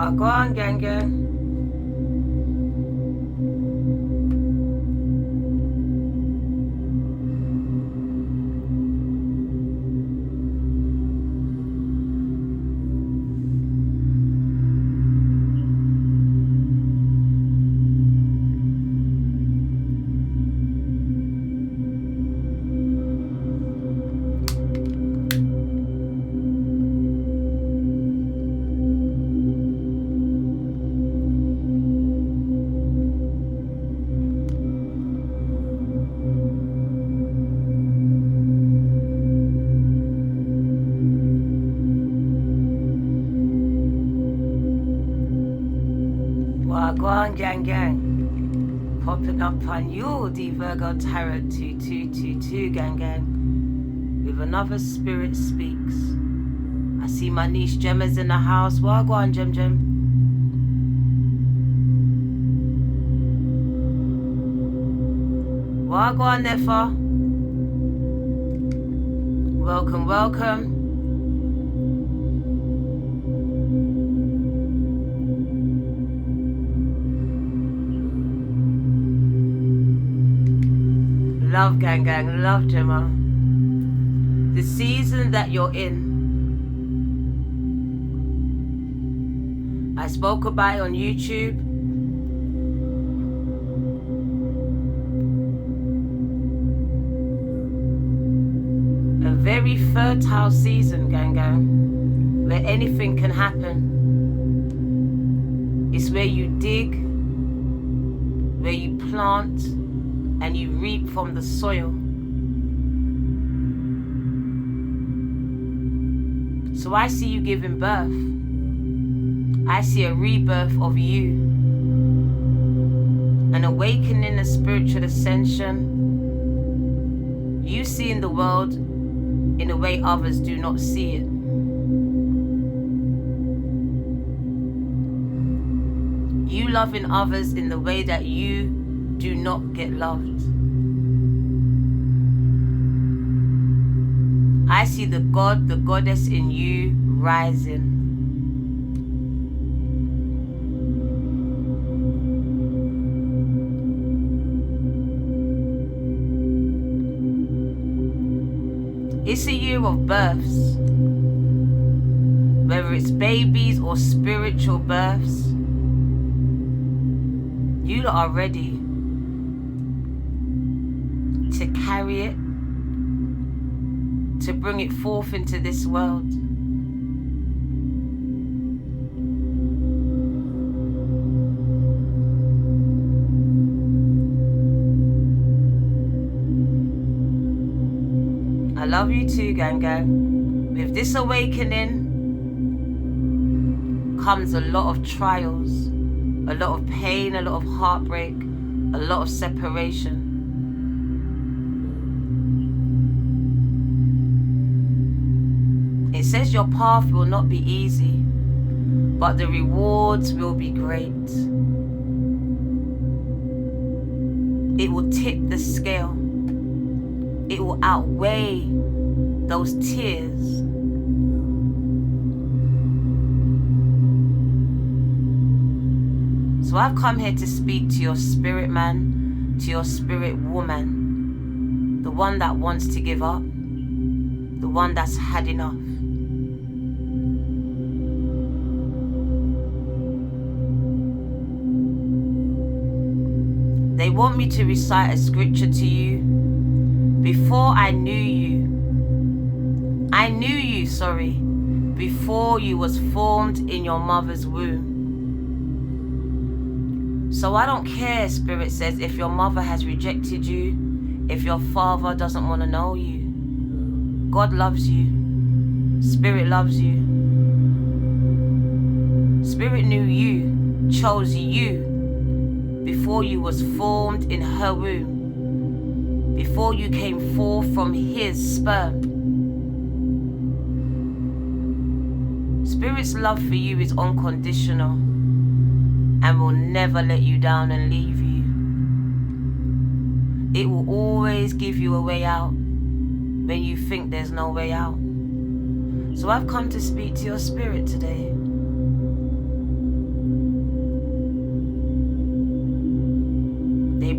Well, go on, gang, gang. Go on, gang, gang. Popping up on you, the Virgo Tarot 2222, gang, gang. With another Spirit Speaks. I see my niece Gemma's in the house. Well, go on, Gem. Well, go on, Nefa. Welcome. Love, gang, love, Gemma. The season that you're in, I spoke about it on YouTube. A very fertile season, gang, where anything can happen. It's where you dig, where you plant, and you reap from the soil. So I see you giving birth. I see a rebirth of you. An awakening, a spiritual ascension. You seeing the world in a way others do not see it. You loving others in the way that you do not get loved. I see the God, the goddess in you rising. It's a year of births, whether it's babies or spiritual births. You lot are ready to carry it, to bring it forth into this world. I love you too, gang. With this awakening comes a lot of trials, a lot of pain, a lot of heartbreak, a lot of separation. It says your path will not be easy, but the rewards will be great. It will tip the scale. It will outweigh those tears. So I've come here to speak to your spirit man, to your spirit woman, the one that wants to give up, the one that's had enough. They want me to recite a scripture to you. Before I knew you, before you was formed in your mother's womb. So I don't care, Spirit says, if your mother has rejected you, if your father doesn't want to know you. God loves you. Spirit loves you. Spirit knew you, chose you, before you was formed in her womb. Before you came forth from his sperm. Spirit's love for you is unconditional and will never let you down and leave you. It will always give you a way out when you think there's no way out. So I've come to speak to your spirit today.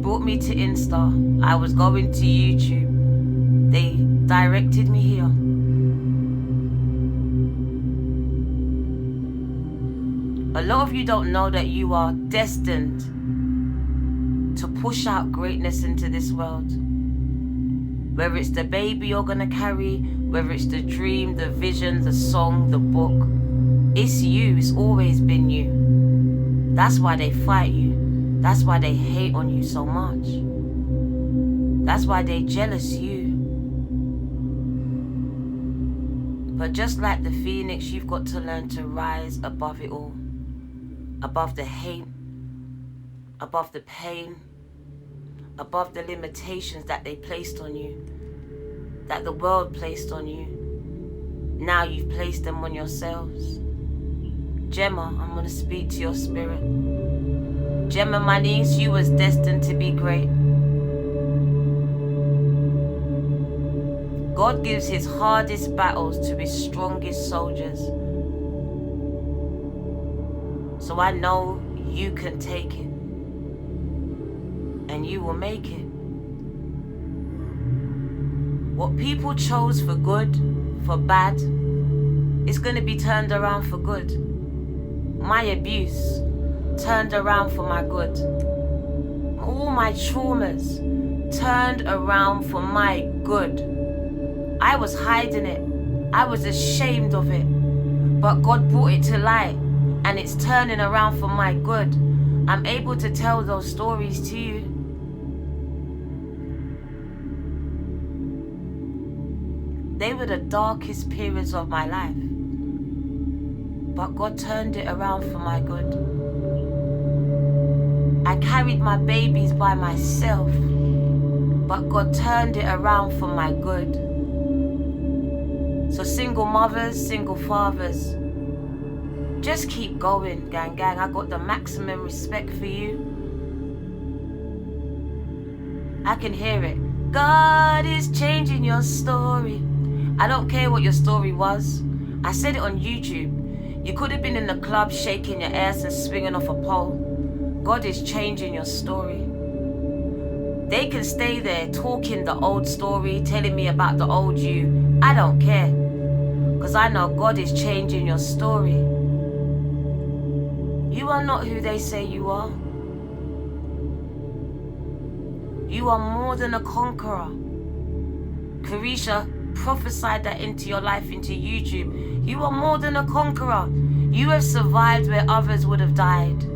brought me to Insta. I was going to YouTube. They directed me here. A lot of you don't know that you are destined to push out greatness into this world. Whether it's the baby you're gonna carry, whether it's the dream, the vision, the song, the book, it's you, it's always been you. That's why they fight you. That's why they hate on you so much. That's why they jealous you. But just like the phoenix, you've got to learn to rise above it all. Above the hate, above the pain, above the limitations that they placed on you, that the world placed on you. Now you've placed them on yourselves. Gemma, I'm going to speak to your spirit. Gemma, my niece, you was destined to be great. God gives his hardest battles to his strongest soldiers. So I know you can take it. And you will make it. What people chose for good, for bad, it's going to be turned around for good. My abuse turned around for my good. All my traumas turned around for my good. I was hiding it. I was ashamed of it. But God brought it to light, and it's turning around for my good. I'm able to tell those stories to you. They were the darkest periods of my life. But God turned it around for my good. I carried my babies by myself, but God turned it around for my good. So single mothers, single fathers, just keep going, gang gang. I got the maximum respect for you. I can hear it. God is changing your story. I don't care what your story was. I said it on YouTube. You could have been in the club shaking your ass and swinging off a pole. God is changing your story. They can stay there talking the old story, telling me about the old you. I don't care. Because I know God is changing your story. You are not who they say you are. You are more than a conqueror. Carisha prophesied that into your life, into YouTube. You are more than a conqueror. You have survived where others would have died.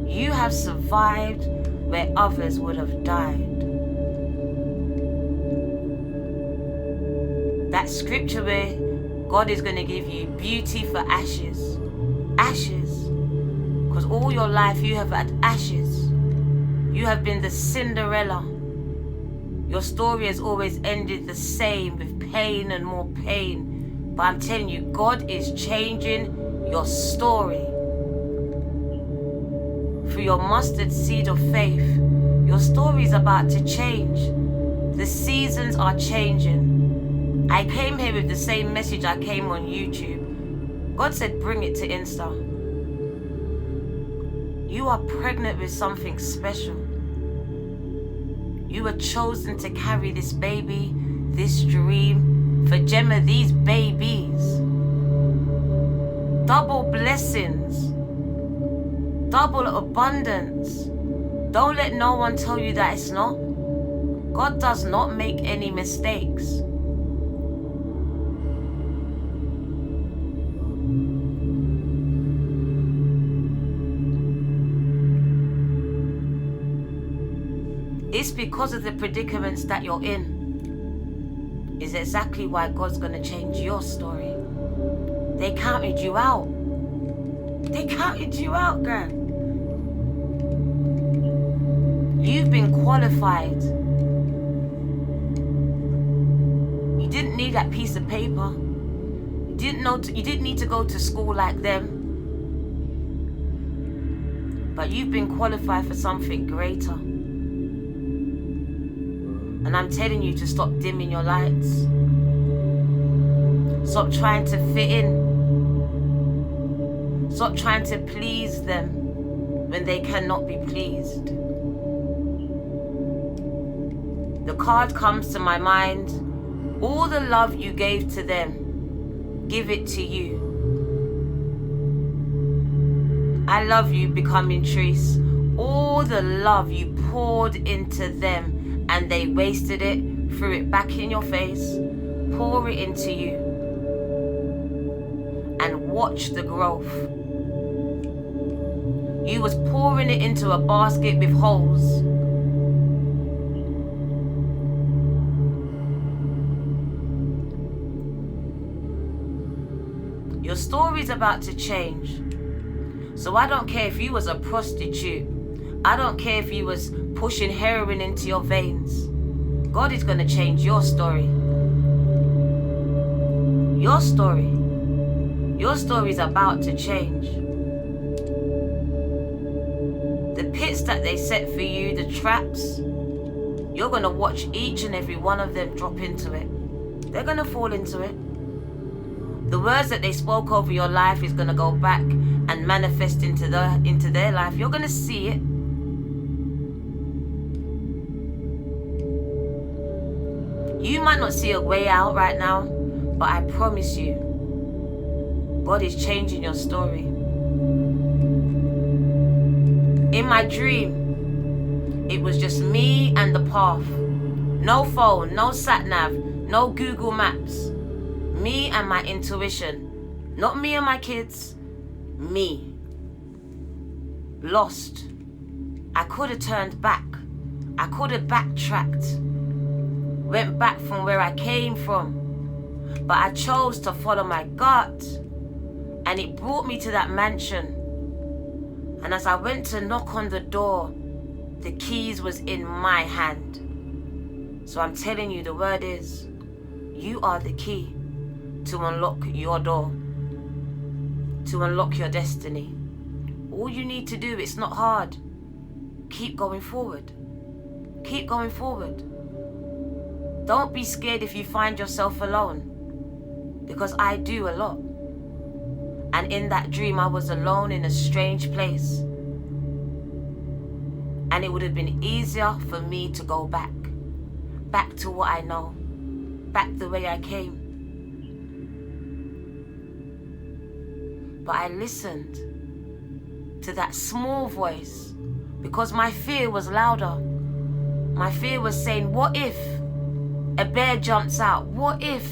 You have survived where others would have died. That scripture where God is going to give you beauty for ashes. Ashes. Because all your life you have had ashes. You have been the Cinderella. Your story has always ended the same, with pain and more pain. But I'm telling you, God is changing your story. Through your mustard seed of faith, your story is about to change. The seasons are changing. I came here with the same message I came on YouTube. God said, bring it to Insta. You are pregnant with something special. You were chosen to carry this baby, this dream. For Gemma, these babies. Double blessings. Double abundance. Don't let no one tell you that it's not. God does not make any mistakes. It's because of the predicaments that you're in is exactly why God's going to change your story. They counted you out. They counted you out, girl. You've been qualified. You didn't need that piece of paper. You didn't need to go to school like them. But you've been qualified for something greater. And I'm telling you to stop dimming your lights. Stop trying to fit in. Stop trying to please them when they cannot be pleased. The card comes to my mind. All the love you gave to them, give it to you. I love you, becoming Trees. All the love you poured into them and they wasted it, threw it back in your face. Pour it into you and watch the growth. You was pouring it into a basket with holes. Your story's about to change. So I don't care if you was a prostitute. I don't care if you was pushing heroin into your veins. God is going to change your story. Your story. Your story is about to change. The pits that they set for you, the traps, you're going to watch each and every one of them drop into it. They're going to fall into it. The words that they spoke over your life is going to go back and manifest into their life. You're going to see it. You might not see a way out right now, but I promise you, God is changing your story. In my dream, it was just me and the path. No phone, no sat-nav, no Google Maps. Me and my intuition. Not me and my kids. Me. Lost. I could have turned back. I could have backtracked. Went back from where I came from. But I chose to follow my gut. And it brought me to that mansion. And as I went to knock on the door, the keys was in my hand. So I'm telling you, the word is, you are the key to unlock your door, to unlock your destiny. All you need to do, it's not hard. Keep going forward. Keep going forward. Don't be scared if you find yourself alone, because I do a lot. And in that dream, I was alone in a strange place. And it would have been easier for me to go back to what I know, back the way I came. But I listened to that small voice because my fear was louder. My fear was saying, what if a bear jumps out? What if?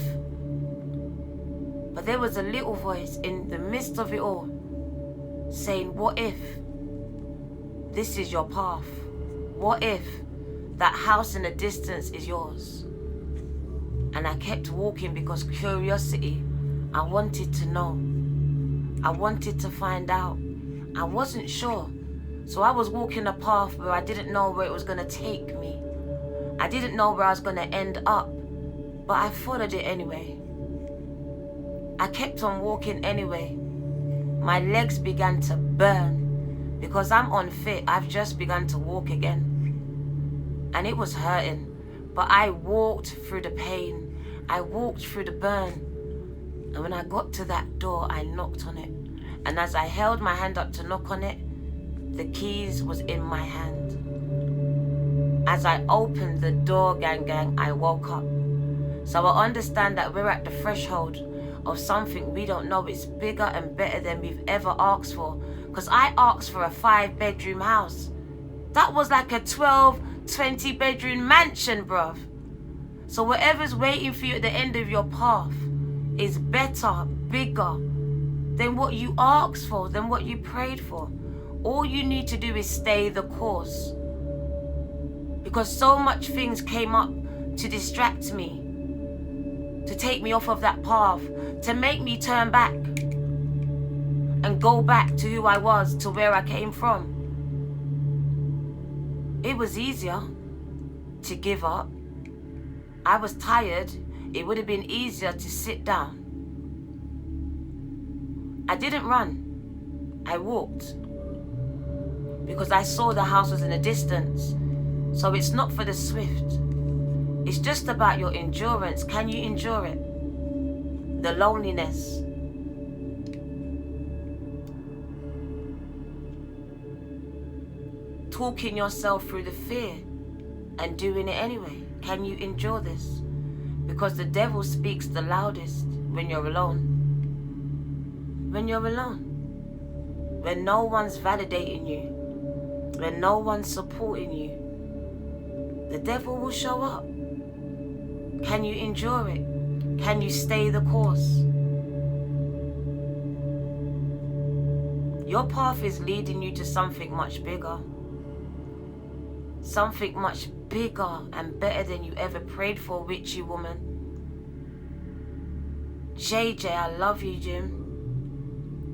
But there was a little voice in the midst of it all saying, what if this is your path? What if that house in the distance is yours? And I kept walking because curiosity, I wanted to know. I wanted to find out. I wasn't sure. So I was walking a path where I didn't know where it was going to take me. I didn't know where I was going to end up. But I followed it anyway. I kept on walking anyway. My legs began to burn because I'm unfit. I've just begun to walk again. And it was hurting. But I walked through the pain. I walked through the burn. And when I got to that door, I knocked on it. And as I held my hand up to knock on it, the keys was in my hand. As I opened the door, gang, I woke up. So I understand that we're at the threshold of something we don't know. It's bigger and better than we've ever asked for. Because I asked for a 5-bedroom house. That was like a 12, 20-bedroom mansion, bruv. So whatever's waiting for you at the end of your path is better, bigger than what you asked for, than what you prayed for. All you need to do is stay the course. Because so much things came up to distract me, to take me off of that path, to make me turn back and go back to who I was, to where I came from. It was easier to give up. I was tired. It would have been easier to sit down. I didn't run. I walked. Because I saw the house was in the distance. So it's not for the swift. It's just about your endurance. Can you endure it? The loneliness. talking yourself through the fear and doing it anyway? Can you endure this? Because the devil speaks the loudest when you're alone. When you're alone. When no one's validating you. When no one's supporting you. The devil will show up. Can you endure it? Can you stay the course? Your path is leading you to something much bigger. Something much bigger and better than you ever prayed for, witchy woman. JJ, I love you, Jim.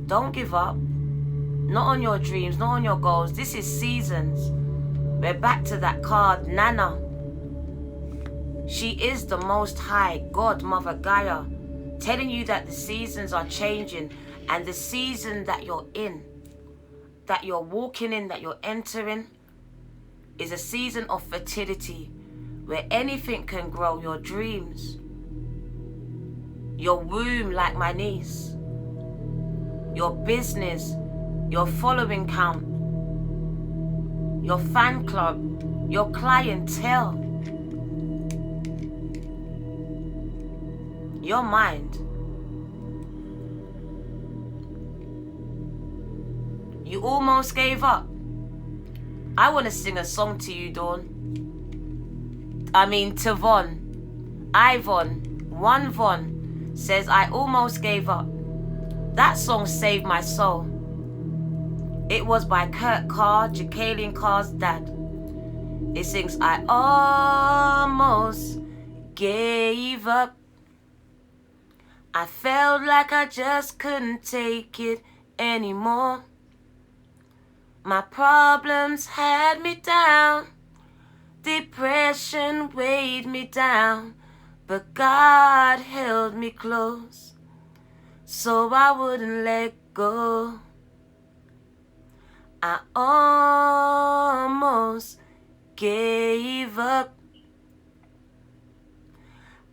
Don't give up. Not on your dreams, not on your goals. This is seasons. We're back to that card, Nana. She is the Most High, God, Mother Gaia, telling you that the seasons are changing, and the season that you're in, that you're walking in, that you're entering, is a season of fertility, where anything can grow. Your dreams, your womb like my niece, your business, your following count, your fan club, your clientele, your mind. You almost gave up. I want to sing a song to you, Dawn. Tavon. One Von says, I almost gave up. That song saved my soul. It was by Kurt Carr, Jacqueline Carr's dad. It sings, I almost gave up. I felt like I just couldn't take it anymore. My problems had me down. Depression weighed me down. But God held me close, so I wouldn't let go. I almost gave up.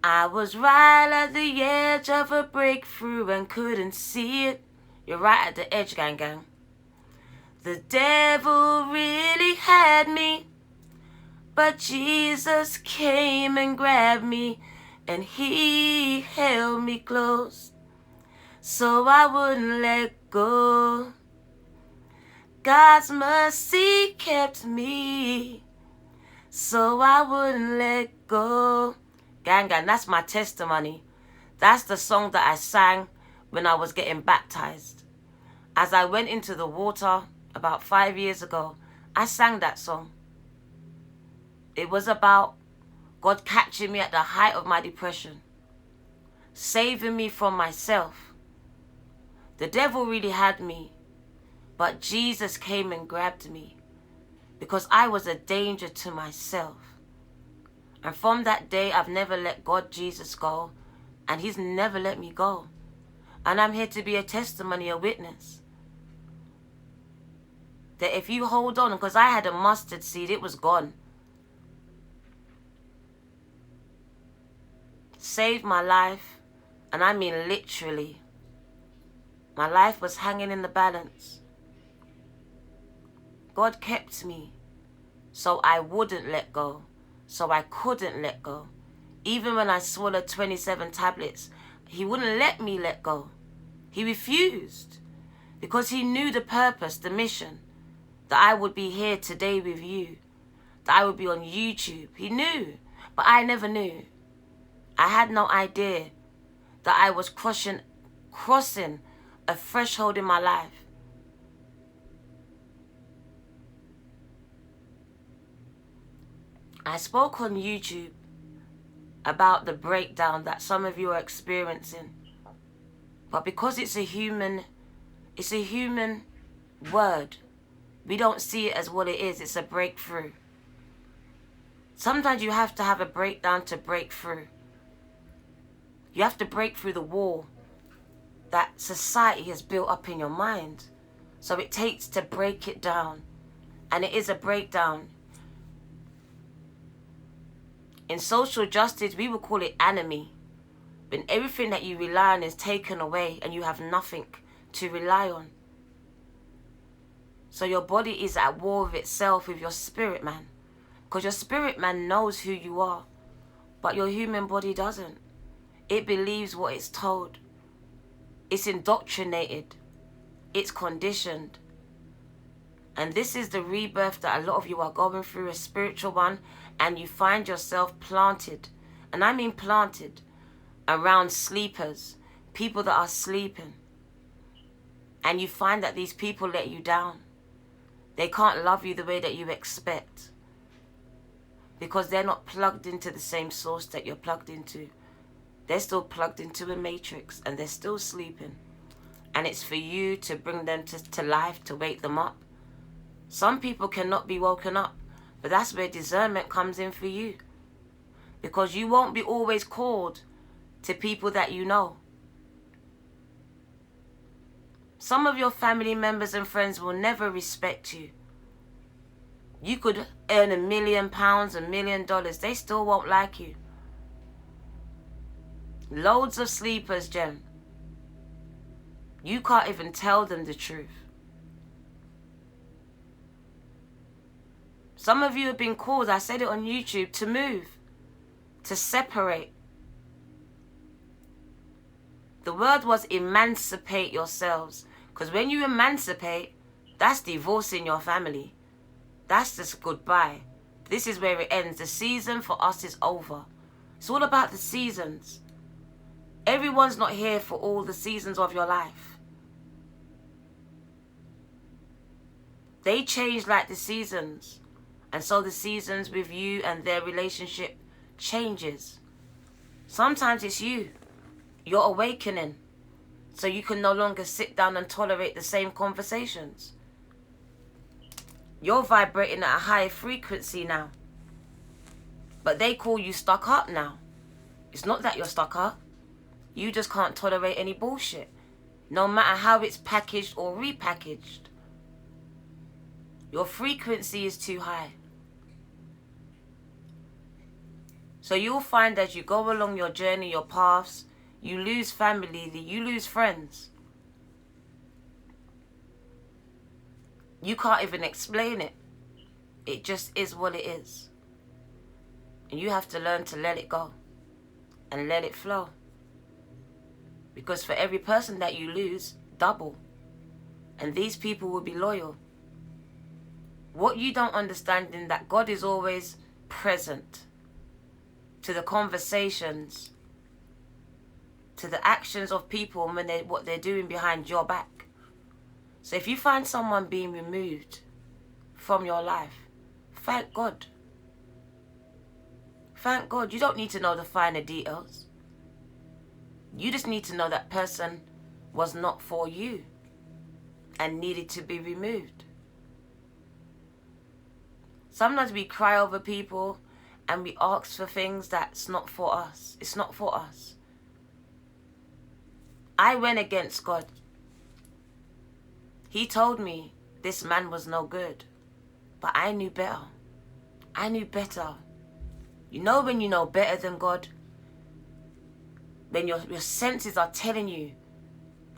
I was right at the edge of a breakthrough and couldn't see it. You're right at the edge, gang gang. The devil really had me, but Jesus came and grabbed me, and he held me close, so I wouldn't let go. God's mercy kept me, so I wouldn't let go. Gang gang, that's my testimony. That's the song that I sang when I was getting baptized. As I went into the water about 5 years ago, I sang that song. It was about God catching me at the height of my depression, saving me from myself. The devil really had me, but Jesus came and grabbed me because I was a danger to myself. And from that day, I've never let God, Jesus, go, and he's never let me go. And I'm here to be a testimony, a witness, that if you hold on, because I had a mustard seed, it was gone. Saved my life, and I mean literally. My life was hanging in the balance. God kept me so I wouldn't let go, so I couldn't let go. Even when I swallowed 27 tablets, he wouldn't let me let go. He refused, because he knew the purpose, the mission, that I would be here today with you, that I would be on YouTube. He knew, but I never knew. I had no idea that I was crossing a threshold in my life. I spoke on YouTube about the breakdown that some of you are experiencing. But because it's a human word, we don't see it as what it is. It's a breakthrough. Sometimes you have to have a breakdown to break through. You have to break through the wall that society has built up in your mind. So it takes to break it down. And it is a breakdown. In social justice, we would call it enemy. When everything that you rely on is taken away and you have nothing to rely on. So your body is at war with itself, with your spirit man. Because your spirit man knows who you are, but your human body doesn't. It believes what it's told. It's indoctrinated. It's conditioned. And this is the rebirth that a lot of you are going through, a spiritual one, and you find yourself planted, and I mean planted, around sleepers, people that are sleeping. And you find that these people let you down. They can't love you the way that you expect, because they're not plugged into the same source that you're plugged into. They're still plugged into a matrix, and they're still sleeping. And it's for you to bring them to life, to wake them up. Some people cannot be woken up, but that's where discernment comes in for you. Because you won't be always called to people that you know. Some of your family members and friends will never respect you. You could earn £1 million, $1 million. They still won't like you. Loads of sleepers, Jem. You can't even tell them the truth. Some of you have been called, I said it on YouTube, to move, to separate. The word was emancipate yourselves. Because when you emancipate, that's divorcing your family. That's just goodbye. This is where it ends. The season for us is over. It's all about the seasons. Everyone's not here for all the seasons of your life. They change like the seasons. And so the seasons with you and their relationship changes. Sometimes it's you. You're awakening. So you can no longer sit down and tolerate the same conversations. You're vibrating at a higher frequency now. But they call you stuck up now. It's not that you're stuck up. You just can't tolerate any bullshit. No matter how it's packaged or repackaged. Your frequency is too high. So you'll find as you go along your journey, your paths, you lose family, you lose friends. You can't even explain it. It just is what it is. And you have to learn to let it go and let it flow. Because for every person that you lose, double. And these people will be loyal. What you don't understand is that God is always present to the conversations, to the actions of people when what they're doing behind your back. So if you find someone being removed from your life, thank God. Thank God. You don't need to know the finer details. You just need to know that person was not for you and needed to be removed. Sometimes we cry over people and we ask for things that's not for us. It's not for us. I went against God. He told me this man was no good. But I knew better. I knew better. You know when you know better than God? When your senses are telling you,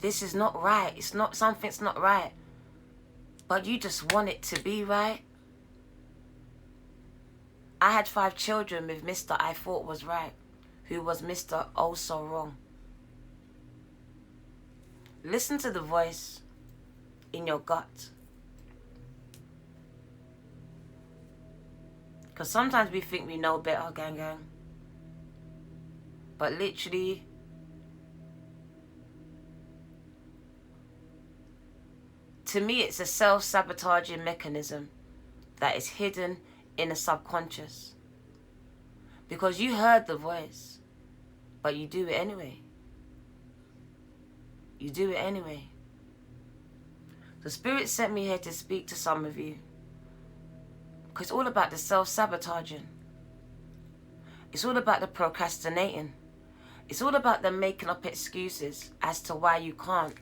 this is not right. It's not, something's not right. But you just want it to be right. I had 5 children with Mr. I thought was right, who was Mr. Oh so wrong. Listen to the voice in your gut. Because sometimes we think we know better, gang gang. But literally, to me it's a self-sabotaging mechanism that is hidden in the subconscious. Because you heard the voice, but you do it anyway. You do it anyway. The Spirit sent me here to speak to some of you. Because it's all about the self-sabotaging. It's all about the procrastinating. It's all about the making up excuses as to why you can't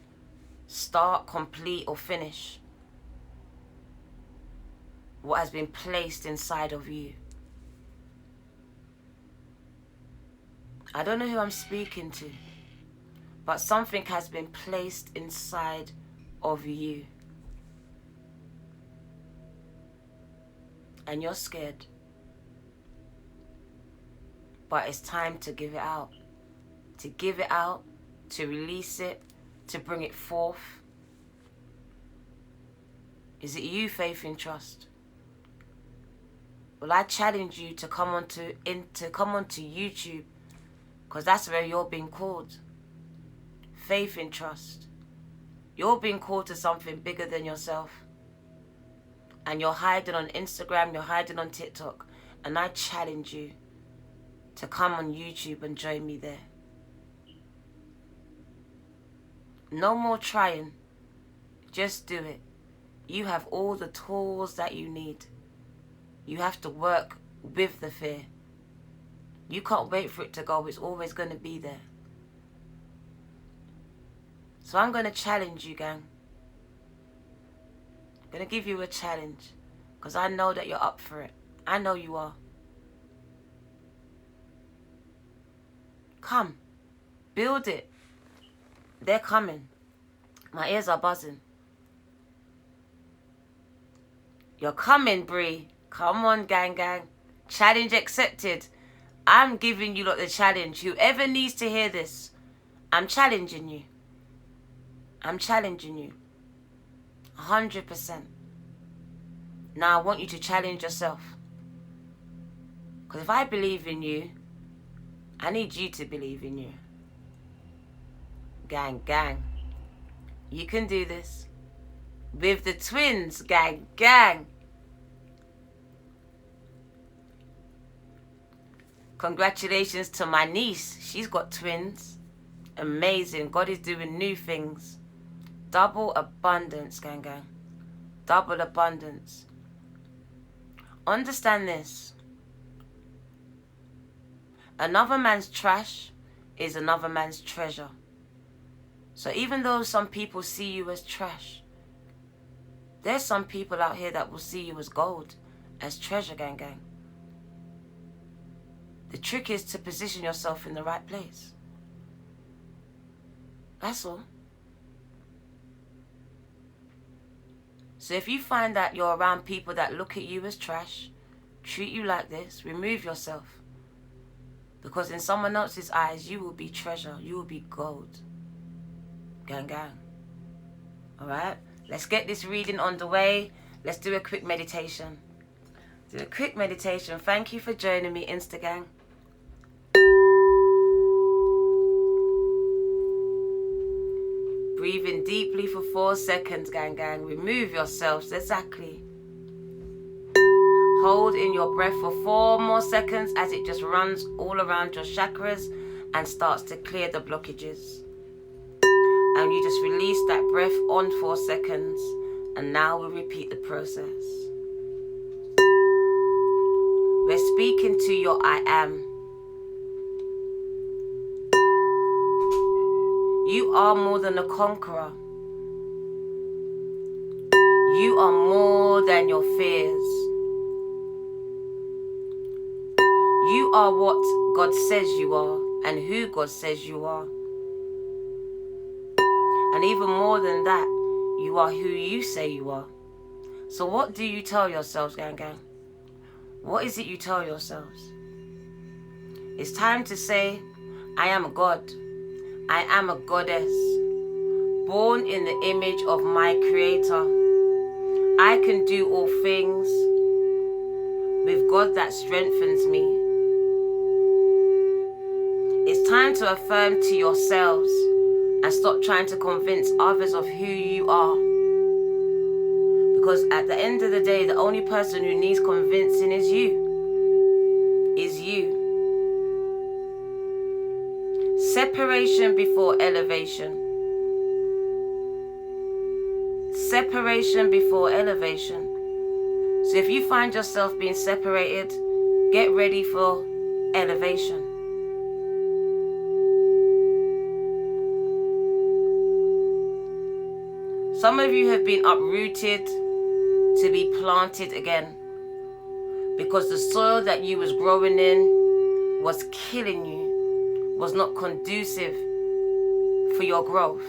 start, complete, or finish what has been placed inside of you. I don't know who I'm speaking to, but something has been placed inside of you. and you're scared. But it's time to give it out. To give it out, to release it, to bring it forth. Is it you, Faith in Trust? Well, I challenge you to come onto YouTube, because that's where you're being called. Faith in Trust. You're being called to something bigger than yourself. And you're hiding on Instagram, you're hiding on TikTok. And I challenge you to come on YouTube and join me there. No more trying. Just do it. You have all the tools that you need. You have to work with the fear. You can't wait for it to go. It's always going to be there. So I'm going to challenge you, gang. I'm going to give you a challenge, because I know that you're up for it. I know you are. Come. Build it. They're coming. My ears are buzzing. You're coming, Bree. Come on, gang. Challenge accepted. I'm giving you lot the challenge. Whoever needs to hear this, I'm challenging you. I'm challenging you. 100%. Now I want you to challenge yourself. Because if I believe in you, I need you to believe in you. Gang. You can do this. With the twins, gang. Congratulations to my niece. She's got twins. Amazing. God is doing new things. Double abundance, gang. Double abundance. Understand this. Another man's trash is another man's treasure. So even though some people see you as trash, there's some people out here that will see you as gold, as treasure, gang. The trick is to position yourself in the right place. That's all. So if you find that you're around people that look at you as trash, treat you like this, remove yourself. Because in someone else's eyes, you will be treasure. You will be gold. Gang. Alright? Let's get this reading underway. Let's do a quick meditation. Do a quick meditation. Thank you for joining me, Instagang. Breathe in deeply for 4 seconds, gang. Remove yourselves, exactly. Hold in your breath for 4 more seconds as it just runs all around your chakras and starts to clear the blockages. And you just release that breath on 4 seconds. And now we'll repeat the process. We're speaking to your I am. You are more than a conqueror. You are more than your fears. You are what God says you are and who God says you are. And even more than that, you are who you say you are. So what do you tell yourselves, gang? What is it you tell yourselves? It's time to say, I am a God. I am a goddess, born in the image of my Creator. I can do all things with God that strengthens me. It's time to affirm to yourselves and stop trying to convince others of who you are. Because at the end of the day, the only person who needs convincing is you. Is you. Separation before elevation. Separation before elevation. So if you find yourself being separated, get ready for elevation. Some of you have been uprooted to be planted again because the soil that you was growing in was killing you. Was not conducive for your growth.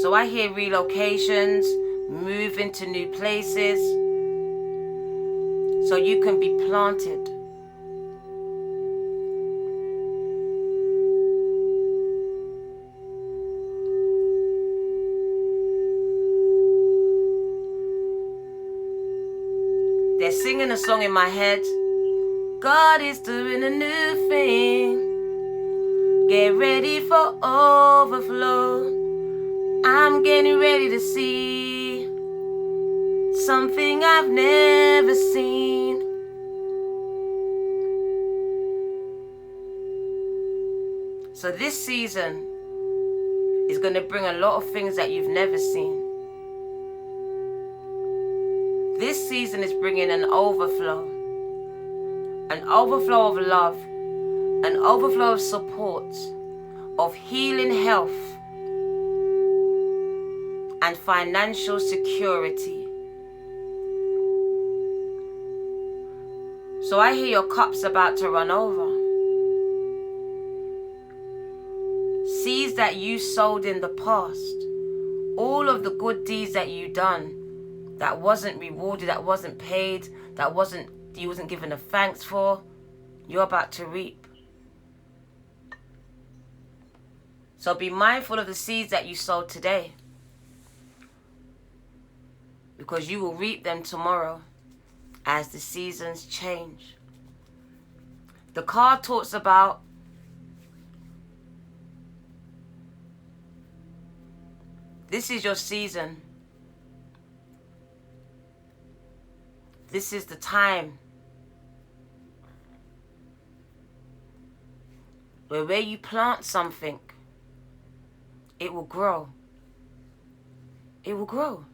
So I hear relocations, moving to new places. so you can be planted. They're singing a song in my head. God is doing a new thing. Get ready for overflow. I'm getting ready to see something I've never seen. So this season is going to bring a lot of things that you've never seen. This season is bringing an overflow of love, an overflow of support, of healing health, and financial security. So I hear your cup's about to run over. Seeds that you sowed in the past, all of the good deeds that you done, that wasn't rewarded, that wasn't paid, you wasn't given a thanks for, you're about to reap. So be mindful of the seeds that you sowed today, because you will reap them tomorrow as the seasons change. The card talks about this is your season. This is the time where you plant something, it will grow. It will grow.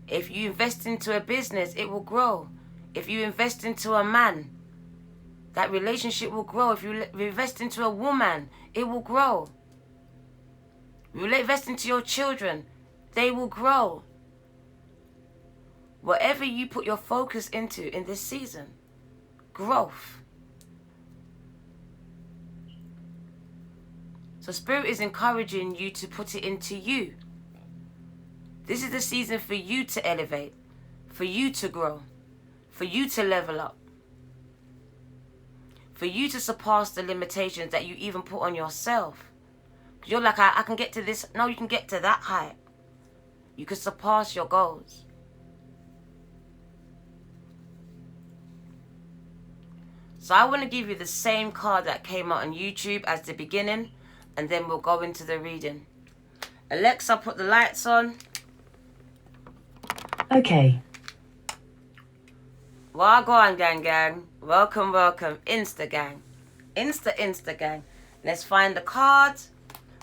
If you invest into a business, it will grow. If you invest into a man, that relationship will grow. If you invest into a woman, it will grow. You invest into your children, they will grow. Whatever you put your focus into in this season, growth. So Spirit is encouraging you to put it into you. This is the season for you to elevate, for you to grow, for you to level up, for you to surpass the limitations that you even put on yourself. Because you're like, I can get to this. No, you can get to that height. You can surpass your goals. So I want to give you the same card that came out on YouTube as the beginning, and then we'll go into the reading. Alexa, put the lights on. Okay. Well, go on, gang. Welcome. Insta gang. Insta gang. Let's find the cards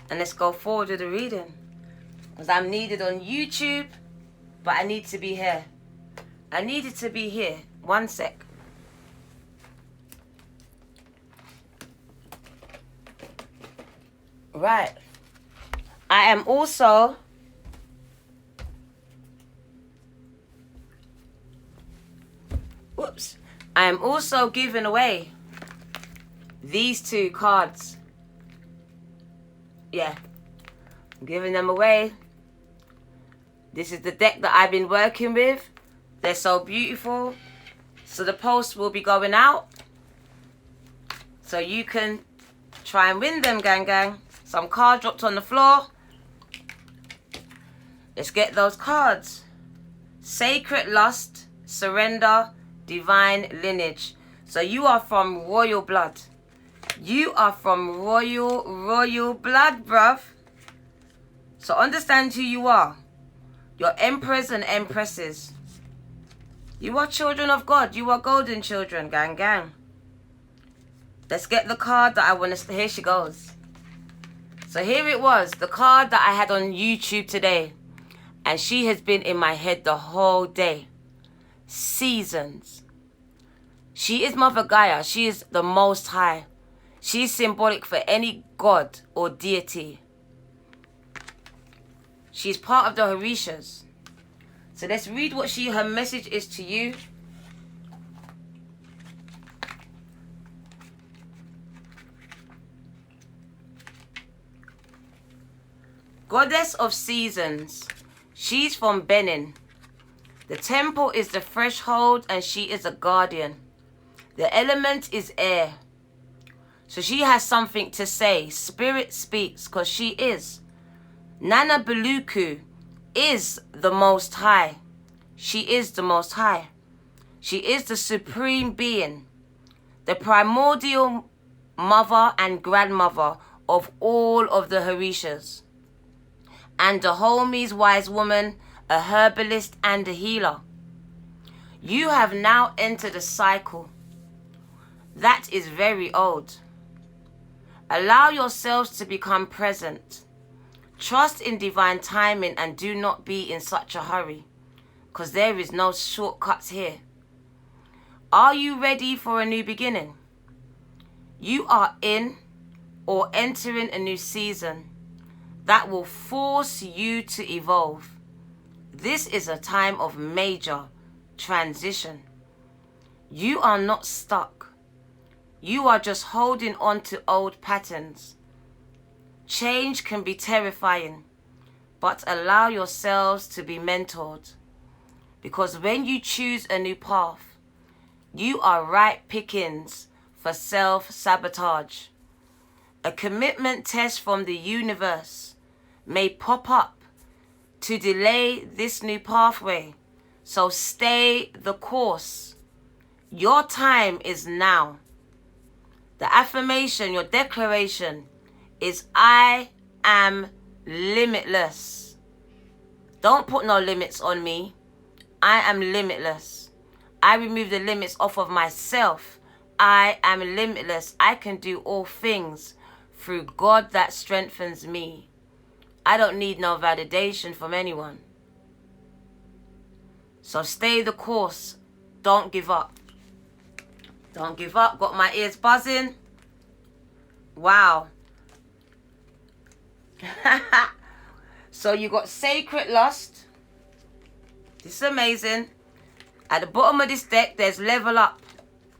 and let's go forward with the reading. Because I'm needed on YouTube, but I need to be here. I needed to be here. 1 sec. Right. I am also giving away these 2 cards. Yeah. I'm giving them away. This is the deck that I've been working with. They're so beautiful. So the post will be going out. So you can try and win them, gang. Some cards dropped on the floor. Let's get those cards. Sacred Lust, Surrender, Divine Lineage. So you are from royal blood. You are from royal blood, bruv. So understand who you are. You're emperors and empresses. You are children of God. You are golden children, gang. Let's get the card that I want to... Here she goes. So here it was, the card that I had on YouTube today. And she has been in my head the whole day. Seasons. She is Mother Gaia. She is the Most High. She is symbolic for any god or deity. She's part of the Orishas. So let's read what her message is to you. Goddess of Seasons. She's from Benin. The temple is the threshold and she is a guardian. The element is air. So she has something to say. Spirit speaks because she is. Nana Beluku is the Most High. She is the Most High. She is the Supreme Being, the primordial mother and grandmother of all of the Harishas. And the Homies, wise woman, a herbalist and a healer. You have now entered a cycle that is very old. Allow yourselves to become present. Trust in divine timing and do not be in such a hurry, because there is no shortcuts here. Are you ready for a new beginning? You are in or entering a new season that will force you to evolve. This is a time of major transition. You are not stuck. You are just holding on to old patterns. Change can be terrifying, but allow yourselves to be mentored. Because when you choose a new path, you are ripe pickings for self-sabotage. A commitment test from the universe may pop up to delay this new pathway. So stay the course. Your time is now. The affirmation, your declaration is I am limitless. Don't put no limits on me. I am limitless. I remove the limits off of myself. I am limitless. I can do all things through God that strengthens me. I don't need no validation from anyone. So stay the course. Don't give up. Don't give up. Got my ears buzzing. Wow. So you got sacred lust. This is amazing. At the bottom of this deck, there's level up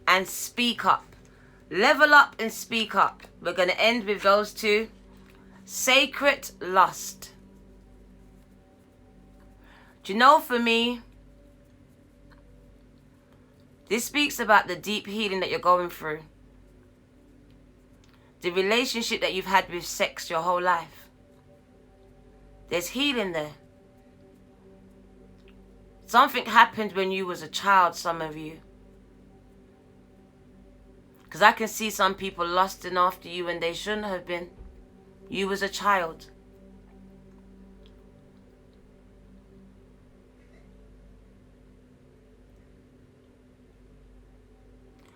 and speak up. Level up and speak up. We're going to end with those two. Sacred lust. Do you know, for me, this speaks about the deep healing that you're going through. The relationship that you've had with sex your whole life. There's healing there. Something happened when you was a child, some of you. Because I can see some people lusting after you when they shouldn't have been. You was a child.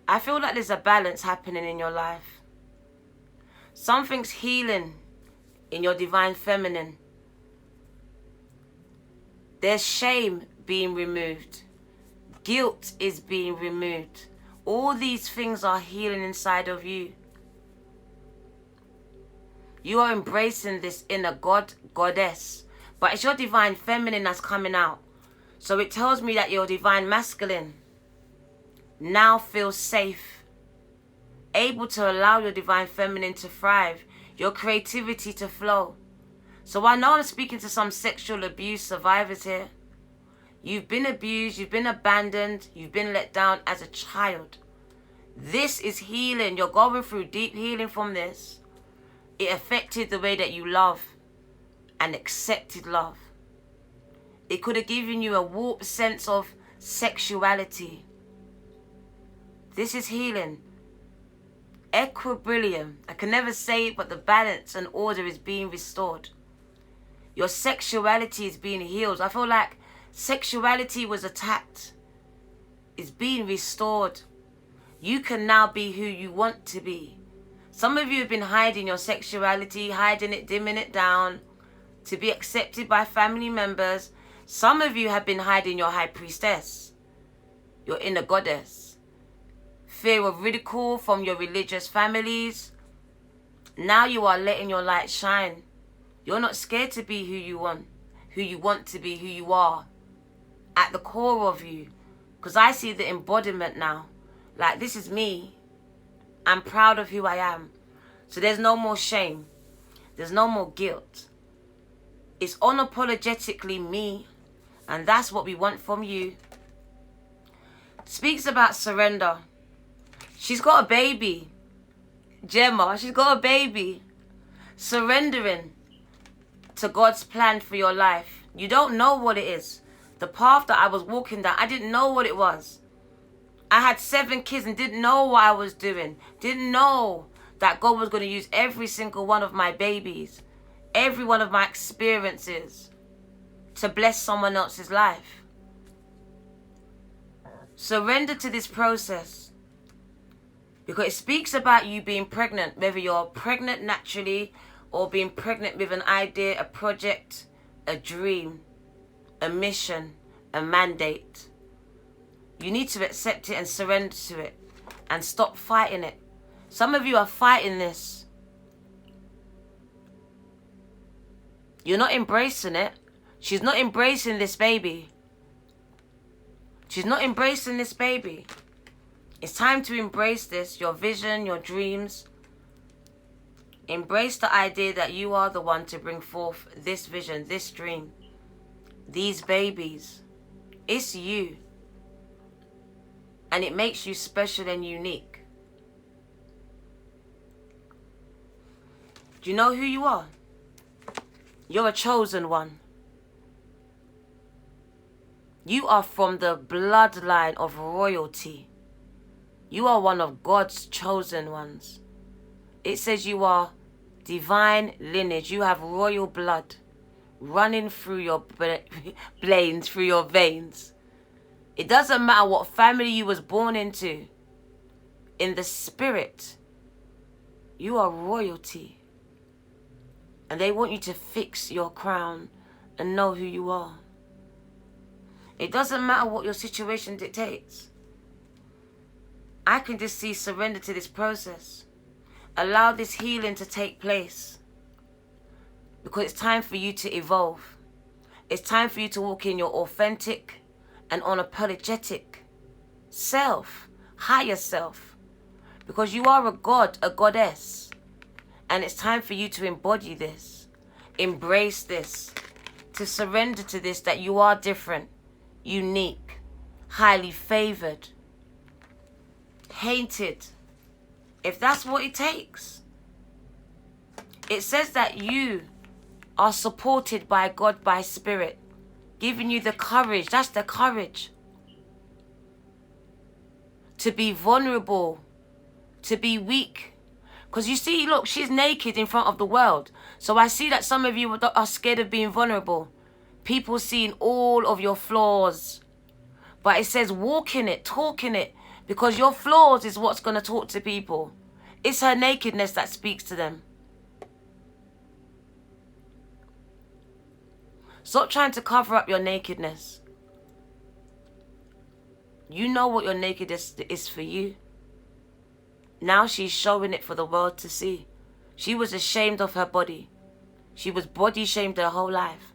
I feel like there's a balance happening in your life. Something's healing in your divine feminine. There's shame being removed. Guilt is being removed. All these things are healing inside of you. You are embracing this inner God, goddess. But it's your divine feminine that's coming out. So it tells me that your divine masculine now feels safe. Able to allow your divine feminine to thrive. Your creativity to flow. So I know I'm speaking to some sexual abuse survivors here. You've been abused, you've been abandoned, you've been let down as a child. This is healing. You're going through deep healing from this. It affected the way that you love and accepted love. It could have given you a warped sense of sexuality. This is healing. Equilibrium. I can never say it, but the balance and order is being restored. Your sexuality is being healed. I feel like sexuality was attacked. It's being restored. You can now be who you want to be. Some of you have been hiding your sexuality, hiding it, dimming it down to be accepted by family members. Some of you have been hiding your high priestess, your inner goddess. Fear of ridicule from your religious families. Now you are letting your light shine. You're not scared to be who you want to be, who you are. At the core of you. Because I see the embodiment now. Like, this is me. I'm proud of who I am. So there's no more shame. There's no more guilt. It's unapologetically me. And that's what we want from you. Speaks about surrender. She's got a baby. Gemma, she's got a baby. Surrendering to God's plan for your life. You don't know what it is. The path that I was walking down, I didn't know what it was. I had 7 kids and didn't know what I was doing. Didn't know that God was going to use every single one of my babies, every one of my experiences to bless someone else's life. Surrender to this process, because it speaks about you being pregnant, whether you're pregnant naturally or being pregnant with an idea, a project, a dream, a mission, a mandate. You need to accept it and surrender to it and stop fighting it. Some of you are fighting this. You're not embracing it. She's not embracing this baby. She's not embracing this baby. It's time to embrace this, your vision, your dreams. Embrace the idea that you are the one to bring forth this vision, this dream, these babies. It's you. And it makes you special and unique. Do you know who you are? You're a chosen one. You are from the bloodline of royalty. You are one of God's chosen ones. It says you are divine lineage. You have royal blood running through your veins, through your veins. It doesn't matter what family you was born into. In the spirit, you are royalty. And they want you to fix your crown and know who you are. It doesn't matter what your situation dictates. I can just see surrender to this process. Allow this healing to take place. Because it's time for you to evolve. It's time for you to walk in your authentic and unapologetic self, higher self. Because you are a god, a goddess. And it's time for you to embody this. Embrace this. To surrender to this, that you are different, unique, highly favored, hated. If that's what it takes. It says that you are supported by God, by spirit, giving you the courage. That's the courage. To be vulnerable, to be weak. Because you see, look, she's naked in front of the world. So I see that some of you are scared of being vulnerable. People seeing all of your flaws. But it says walk in it, talk in it. Because your flaws is what's going to talk to people. It's her nakedness that speaks to them. Stop trying to cover up your nakedness. You know what your nakedness is for you. Now she's showing it for the world to see. She was ashamed of her body. She was body shamed her whole life.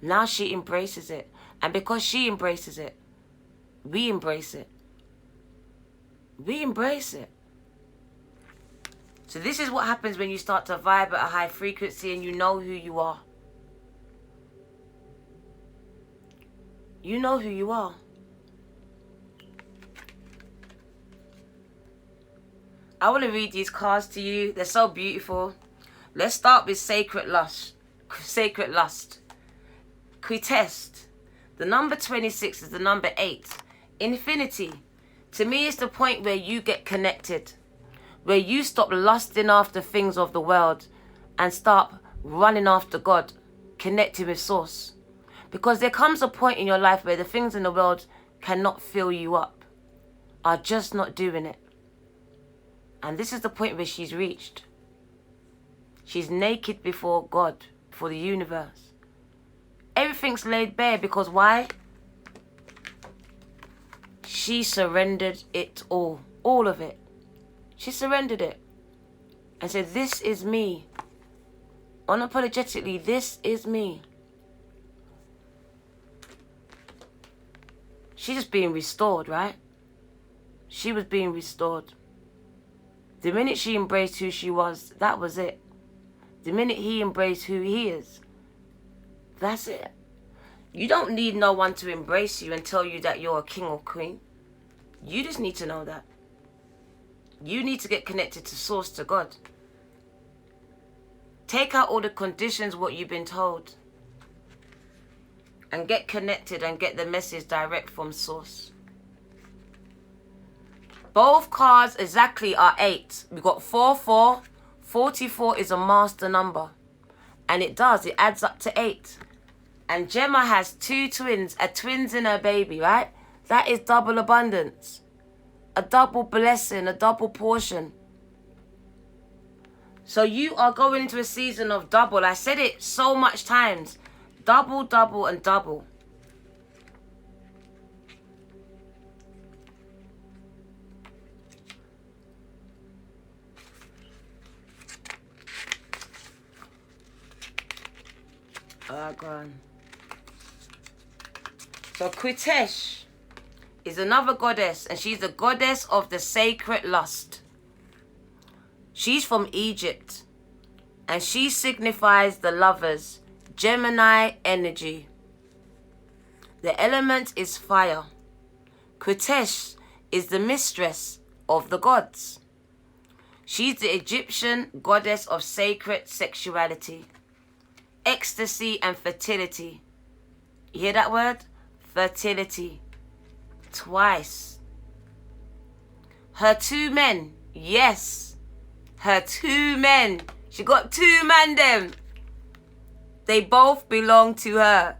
Now she embraces it. And because she embraces it, we embrace it. We embrace it. So this is what happens when you start to vibe at a high frequency and you know who you are. You know who you are. I want to read these cards to you. They're so beautiful. Let's start with Sacred Lust. Sacred Lust. Quitest. The number 26 is the number 8. Infinity. To me, it's the point where you get connected. Where you stop lusting after things of the world and start running after God. Connecting with Source. Because there comes a point in your life where the things in the world cannot fill you up. Are just not doing it. And this is the point where she's reached. She's naked before God, before the universe. Everything's laid bare because why? She surrendered it all of it. She surrendered it and said, this is me. Unapologetically, this is me. She's just being restored, right? She was being restored. The minute she embraced who she was, that was it. The minute he embraced who he is, that's it. You don't need no one to embrace you and tell you that you're a king or queen. You just need to know that. You need to get connected to source, to God. Take out all the conditions, what you've been told. And get connected and get the message direct from source. Both cards exactly are 8. We've got 4, 4. 44 is a master number. And it adds up to 8. And Gemma has 2 twins, a twins in her baby, right? That is double abundance. A double blessing, a double portion. So you are going into a season of double. I said it so much times. Double, double, and double. Go on. So Quitesh is another goddess, and she's the goddess of the sacred lust. She's from Egypt, and she signifies the lovers, Gemini energy. The element is fire. Quitesh is the mistress of the gods. She's the Egyptian goddess of sacred sexuality, ecstasy, and fertility. You hear that word? Fertility. Twice. Her 2 men. Yes. Her 2 men. She got 2 man them. They both belong to her.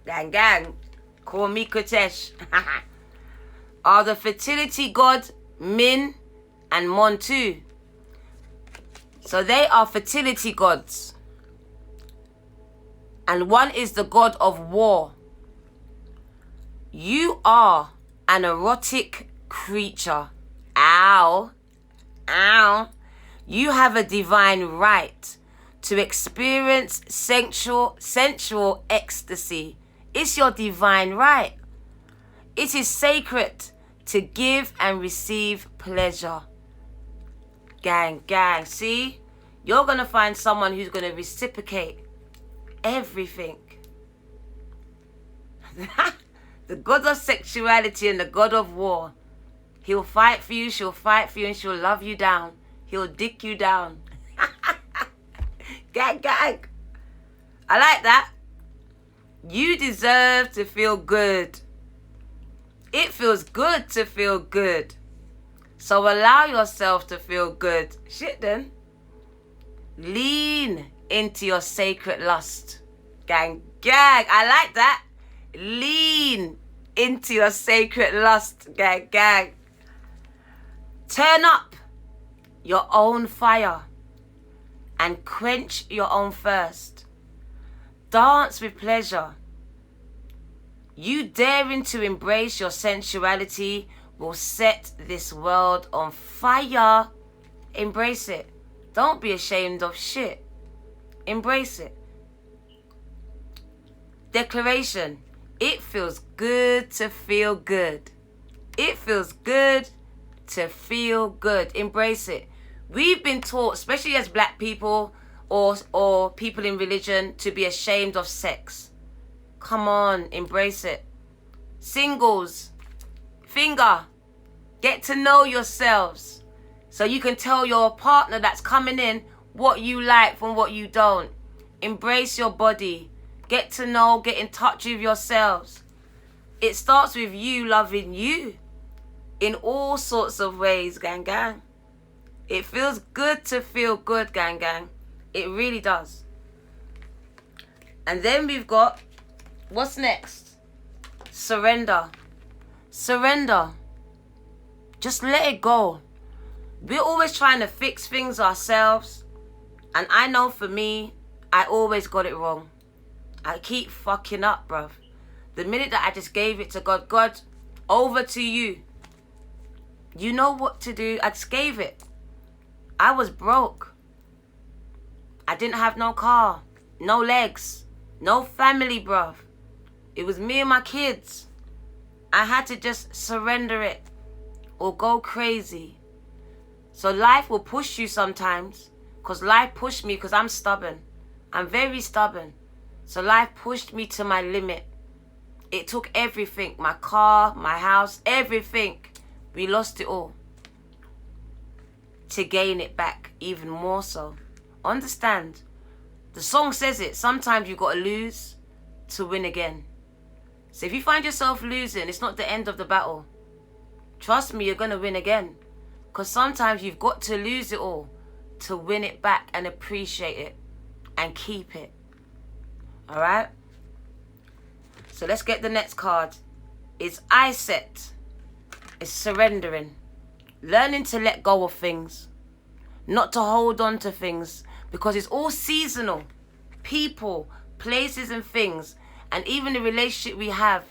Gang, gang. Call me Quitesh. Are the fertility god Min and Montu. So they are fertility gods. And one is the god of war. You are an erotic creature. Ow. Ow. You have a divine right to experience sensual ecstasy. It's your divine right. It is sacred to give and receive pleasure. Gang, gang. See? You're going to find someone who's going to reciprocate everything. The god of sexuality and the god of war. He'll fight for you, she'll fight for you, and she'll love you down. He'll dick you down. Gang, gang. I like that. You deserve to feel good. It feels good to feel good. So allow yourself to feel good. Shit then. Lean into your sacred lust. Gang, gang. I like that. Lean into your sacred lust. Gang, gang. Turn up your own fire and quench your own thirst. Dance with pleasure. You daring to embrace your sensuality will set this world on fire. Embrace it. Don't be ashamed of shit. Embrace it. Declaration. It feels good to feel good. It feels good to feel good. Embrace it. We've been taught, especially as black people or people in religion, to be ashamed of sex. Come on, embrace it. Singles, finger, get to know yourselves so you can tell your partner that's coming in what you like from what you don't. Embrace your body. Get to know, get in touch with yourselves. It starts with you loving you in all sorts of ways, gang, gang. It feels good to feel good, gang, gang. It really does. And then we've got, what's next? Surrender. Surrender. Just let it go. We're always trying to fix things ourselves. And I know for me, I always got it wrong. I keep fucking up, bruv. The minute that I just gave it to God, God, over to you. You know what to do. I just gave it. I was broke. I didn't have no car, no legs, no family, bruv. It was me and my kids. I had to just surrender it or go crazy. So life will push you sometimes, because life pushed me because I'm stubborn. I'm very stubborn. So life pushed me to my limit. It took everything, my car, my house, everything. We lost it all to gain it back even more so. Understand, the song says it, sometimes you got to lose to win again. So if you find yourself losing, it's not the end of the battle. Trust me, you're going to win again. Because sometimes you've got to lose it all to win it back and appreciate it and keep it. Alright? So let's get the next card. It's I set. It's surrendering. Learning to let go of things. Not to hold on to things. Because it's all seasonal. People, places and things. And even the relationship we have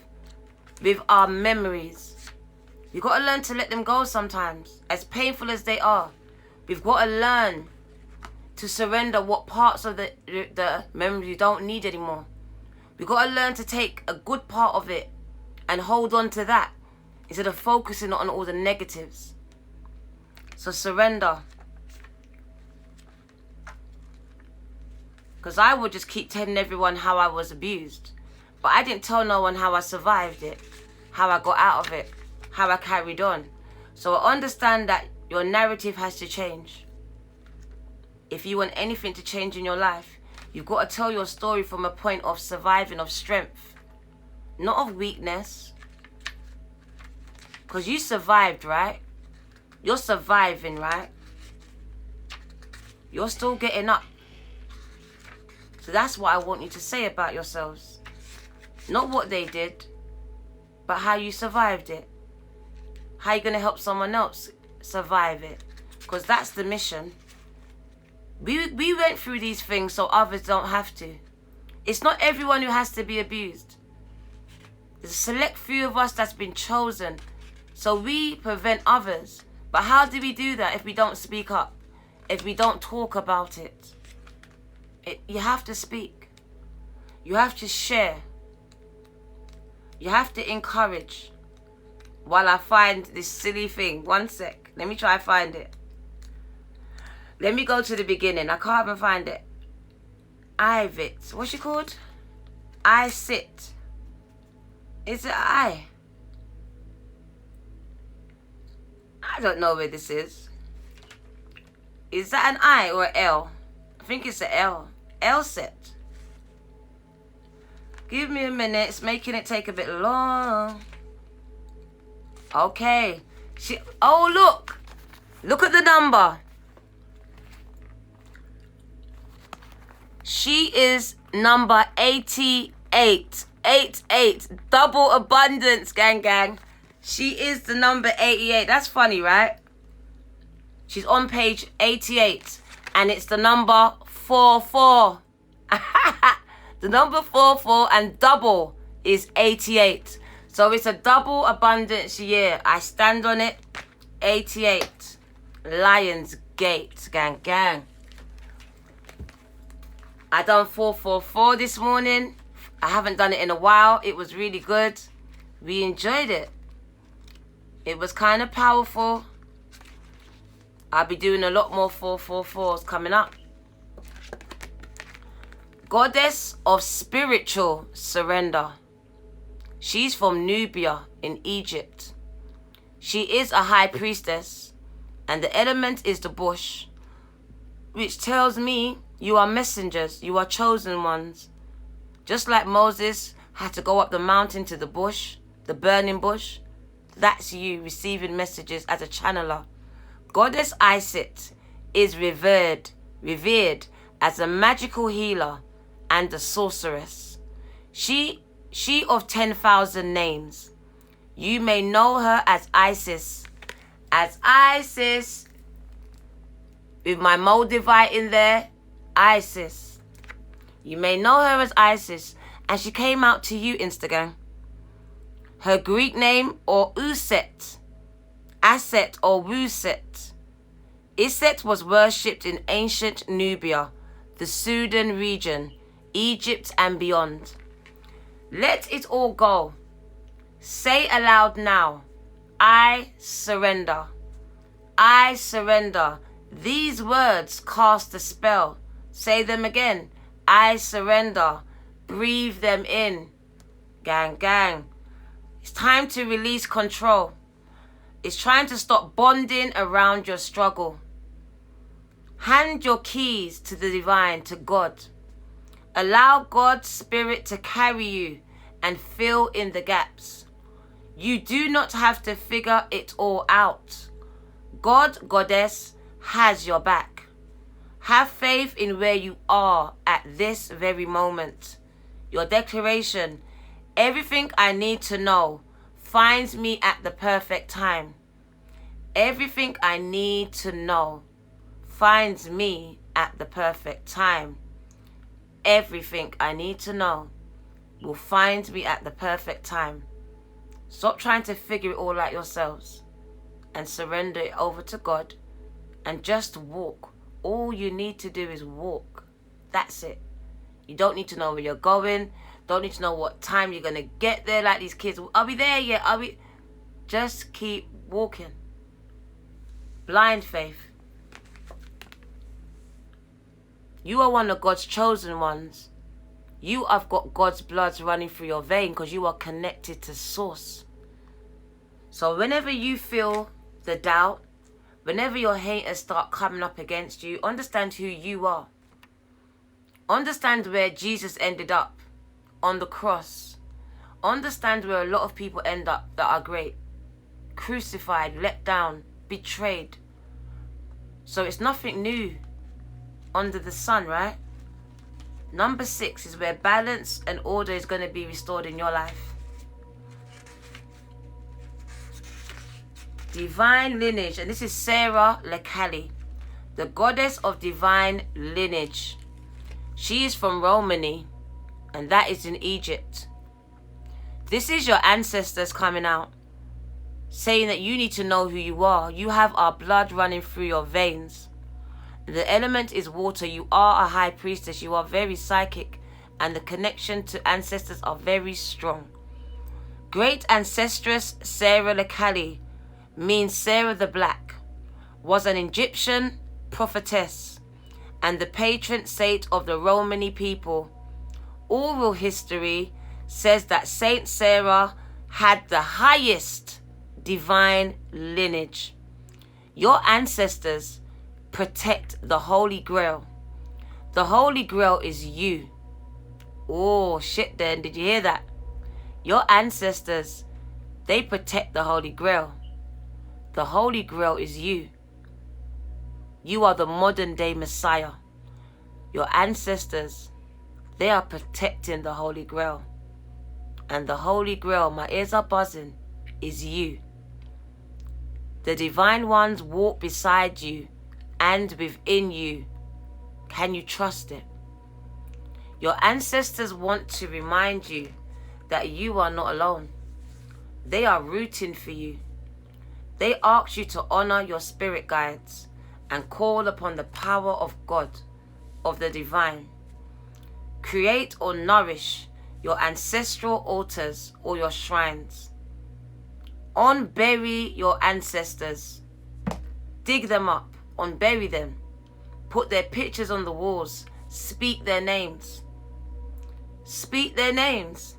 with our memories. You've got to learn to let them go sometimes. As painful as they are. We've got to learn to surrender what parts of the memory you don't need anymore. We've got to learn to take a good part of it and hold on to that instead of focusing on all the negatives. So surrender. Because I would just keep telling everyone how I was abused. But I didn't tell no one how I survived it, how I got out of it, how I carried on. So I understand that your narrative has to change. If you want anything to change in your life, you've got to tell your story from a point of surviving, of strength, not of weakness. Because you survived, right? You're surviving, right? You're still getting up. So that's what I want you to say about yourselves. Not what they did, but how you survived it. How you're going to help someone else survive it. Because that's the mission. We went through these things so others don't have to. It's not everyone who has to be abused. There's a select few of us that's been chosen. So we prevent others. But how do we do that if we don't speak up? If we don't talk about it? You have to speak. You have to share. You have to encourage. While I find this silly thing. One sec. Let me try and find it. Let me go to the beginning. I can't even find it. Ivit. What's she called? I sit. Is it I? I don't know where this is. Is that an I or an L? I think it's an L. L set. Give me a minute. It's making it take a bit long. Okay. Oh, look. Look at the number. She is number 88. 88. Double abundance, gang. She is the number 88. That's funny, right? She's on page 88. And it's the number 44. The number 44 and double is 88. So it's a double abundance year. I stand on it. 88. Lion's Gate, gang. I done 444 this morning. I haven't done it in a while. It was really good. We enjoyed it. It was kind of powerful. I'll be doing a lot more 444s coming up. Goddess of spiritual surrender. She's from Nubia in Egypt. She is a high priestess, and the element is the bush, which tells me you are messengers, you are chosen ones. Just like Moses had to go up the mountain to the bush, the burning bush, that's you receiving messages as a channeler. Goddess Isis is revered as a magical healer and a sorceress. She of 10,000 names. You may know her as Isis. As Isis. With my Moldavite in there. Isis. You may know her as Isis. And she came out to you, Instagram. Her Greek name or Uset. Aset or Wuset. Iset was worshipped in ancient Nubia, the Sudan region, Egypt and beyond. Let it all go. Say aloud now. I surrender. I surrender. These words cast a spell. Say them again. I surrender. breathe them in. Gang, gang. It's time to release control. It's trying to stop bonding around your struggle. Hand your keys to the divine, to God. Allow God's spirit to carry you and fill in the gaps. You do not have to figure it all out. God, Goddess, has your back. Have faith in where you are at this very moment. Your declaration, everything I need to know finds me at the perfect time. Everything I need to know finds me at the perfect time. Everything I need to know will find me at the perfect time. Stop trying to figure it all out yourselves and surrender it over to God and just walk. All you need to do is walk. That's it. You don't need to know where you're going. Don't need to know what time you're going to get there like these kids. Are we there yet? Are we? Just keep walking. Blind faith. You are one of God's chosen ones. You have got God's blood running through your vein because you are connected to Source. So whenever you feel the doubt, whenever your haters start coming up against you, understand who you are. Understand where Jesus ended up on the cross. Understand where a lot of people end up that are great. Crucified, let down, betrayed. So it's nothing new under the sun, right? Number 6 is where balance and order is going to be restored in your life. Divine lineage, and this is Sarah Lecali, the goddess of divine lineage. She is from Romany, and that is in Egypt. This is your ancestors coming out, saying that you need to know who you are. You have our blood running through your veins. The element is water. You are a high priestess. You are very psychic, and the connection to ancestors are very strong. Great ancestress Sarah Lecali means Sarah the Black, was an Egyptian prophetess and the patron saint of the Romani people. Oral history says that Saint Sarah had the highest divine lineage. Your ancestors protect the Holy Grail. The Holy Grail is you. Oh, shit then. Did you hear that? Your ancestors, they protect the Holy Grail. The Holy Grail is you. You are the modern day Messiah. Your ancestors, they are protecting the Holy Grail. And the Holy Grail, my ears are buzzing, is you. The divine ones walk beside you and within you. Can you trust it? Your ancestors want to remind you that you are not alone. They are rooting for you. They ask you to honor your spirit guides and call upon the power of God, of the divine. Create or nourish your ancestral altars or your shrines. Unbury your ancestors. Dig them up. Unbury them. Put their pictures on the walls. Speak their names. Speak their names.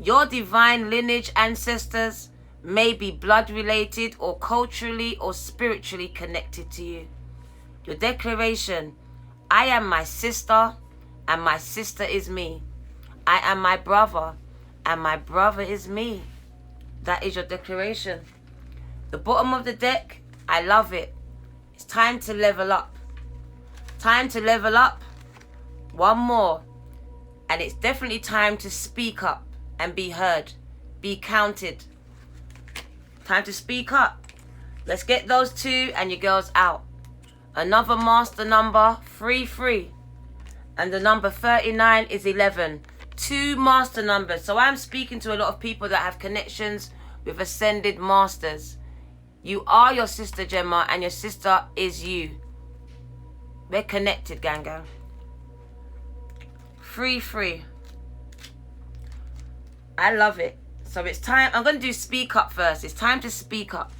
Your divine lineage ancestors may be blood related or culturally or spiritually connected to you. Your declaration, I am my sister and my sister is me. I am my brother and my brother is me. That is your declaration. The bottom of the deck, I love it. It's time to level up. Time to level up. One more. And it's definitely time to speak up and be heard. Be counted. Time to speak up. Let's get those 2 and your girls out. Another master number, 3. And the number 39 is 11. 2 master numbers. So I'm speaking to a lot of people that have connections with ascended masters. You are your sister Gemma and your sister is you. We're connected, gang. 3. I love it. So it's time. I'm going to do speak up first. It's time to speak up.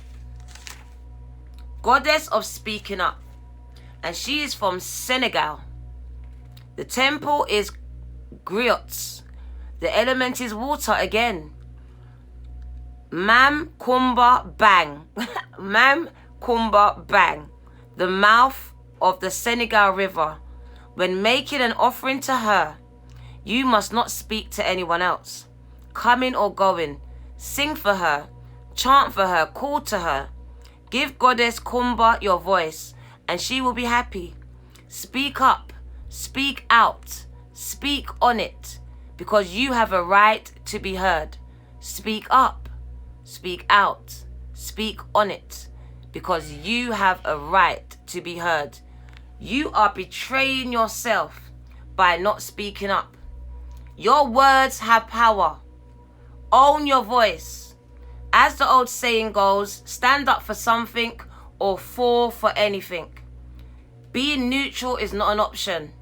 Goddess of speaking up. And she is from Senegal. The temple is griots. The element is water again. Mam Kumba Bang. Mam Kumba Bang. The mouth of the Senegal River. When making an offering to her, you must not speak to anyone else. Coming or going, sing for her, chant for her, call to her. Give Goddess Kumba your voice, and she will be happy. Speak up, speak out, speak on it, because you have a right to be heard. Speak up, speak out, speak on it, because you have a right to be heard. You are betraying yourself by not speaking up. Your words have power. Own your voice. As the old saying goes, stand up for something or fall for anything. Being neutral is not an option.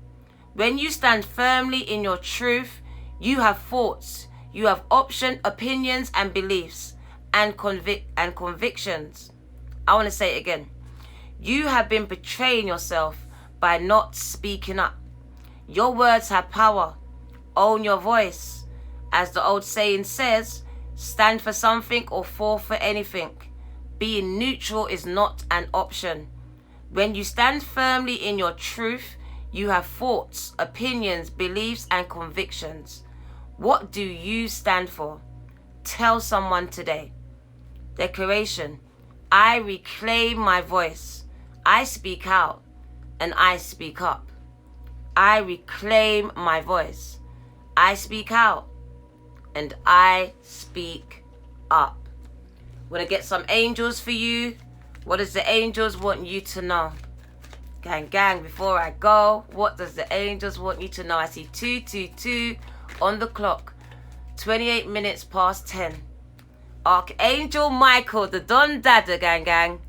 When you stand firmly in your truth, you have thoughts, you have opinions and beliefs and convictions. I want to say it again. You have been betraying yourself by not speaking up. Your words have power. Own your voice. As the old saying says, stand for something or fall for anything. Being neutral is not an option. When you stand firmly in your truth, you have thoughts, opinions, beliefs, and convictions. What do you stand for? Tell someone today. Declaration. I reclaim my voice. I speak out and I speak up. I reclaim my voice. I speak out and I speak up. Want to get some angels for you? What does the angels want you to know? Gang, before I go, what does the angels want you to know? I see 222 on the clock. 28 minutes past 10. Archangel Michael, the Don Dada, gang,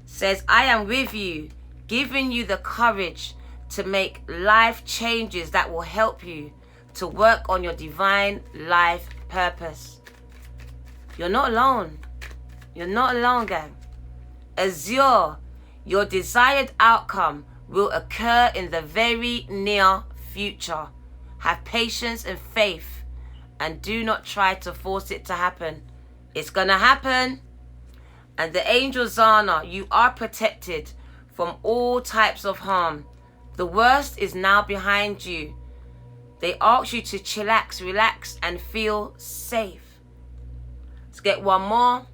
says, I am with you, giving you the courage to make life changes that will help you to work on your divine life purpose. You're not alone. You're not alone, gang. Azure, your desired outcome will occur in the very near future. Have patience and faith and do not try to force it to happen. It's gonna happen. And the angel Zana, you are protected from all types of harm. The worst is now behind you. They ask you to chillax, relax, and feel safe. Let's get one more.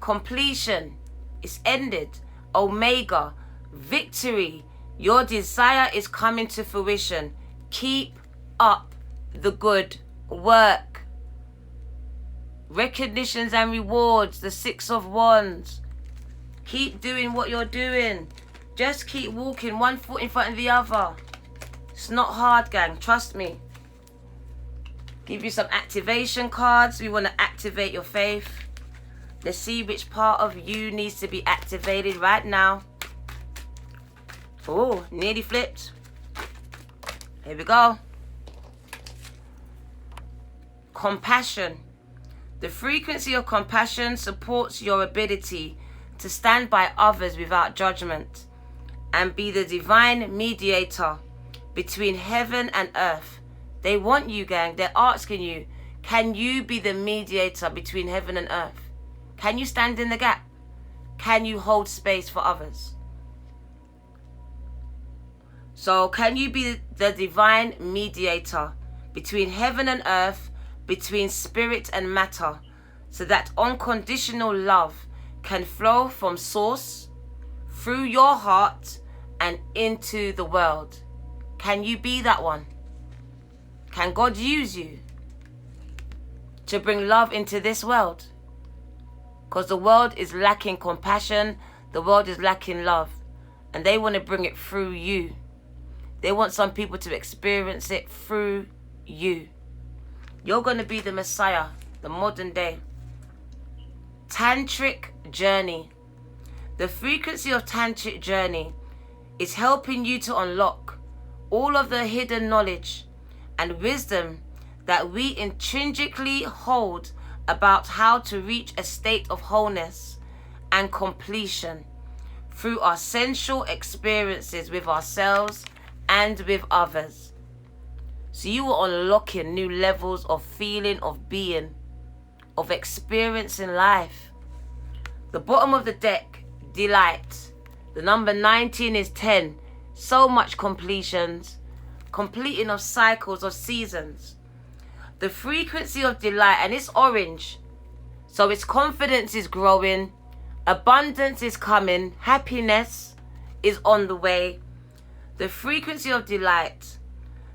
Completion. It's ended. Omega. Victory. Your desire is coming to fruition. Keep up the good work. Recognitions and rewards. The 6 of Wands. Keep doing what you're doing. Just keep walking one foot in front of the other. It's not hard, gang. Trust me. Give you some activation cards. We want to activate your faith. Let's see which part of you needs to be activated right now. Oh, nearly flipped. Here we go. Compassion. The frequency of compassion supports your ability to stand by others without judgment and be the divine mediator between heaven and earth. They want you, gang. They're asking you, can you be the mediator between heaven and earth? Can you stand in the gap? Can you hold space for others? So can you be the divine mediator between heaven and earth, between spirit and matter, so that unconditional love can flow from source, through your heart, and into the world? Can you be that one? Can God use you to bring love into this world? Because the world is lacking compassion, the world is lacking love, and they want to bring it through you. They want some people to experience it through you. You're going to be the Messiah, the modern day. Tantric Journey. The frequency of Tantric Journey is helping you to unlock all of the hidden knowledge and wisdom that we intrinsically hold about how to reach a state of wholeness and completion through our sensual experiences with ourselves and with others. So you are unlocking new levels of feeling, of being, of experiencing life. The bottom of the deck, delight. The number 19 is 10. So much completions, completing of cycles of seasons. The frequency of delight, and it's orange. So its confidence is growing, abundance is coming, happiness is on the way. The frequency of delight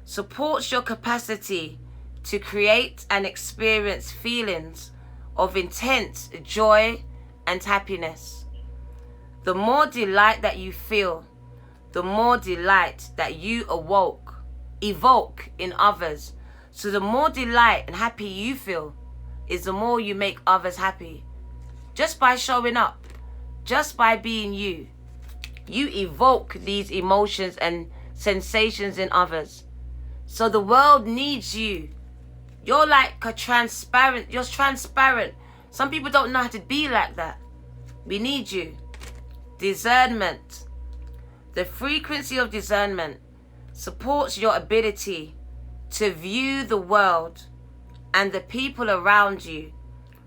supports your capacity to create and experience feelings of intense joy and happiness. The more delight that you feel, the more delight that you evoke in others. So the more delight and happy you feel is the more you make others happy. Just by showing up, just by being you, you evoke these emotions and sensations in others. So the world needs you. You're like you're transparent. Some people don't know how to be like that. We need you. Discernment. The frequency of discernment supports your ability to view the world and the people around you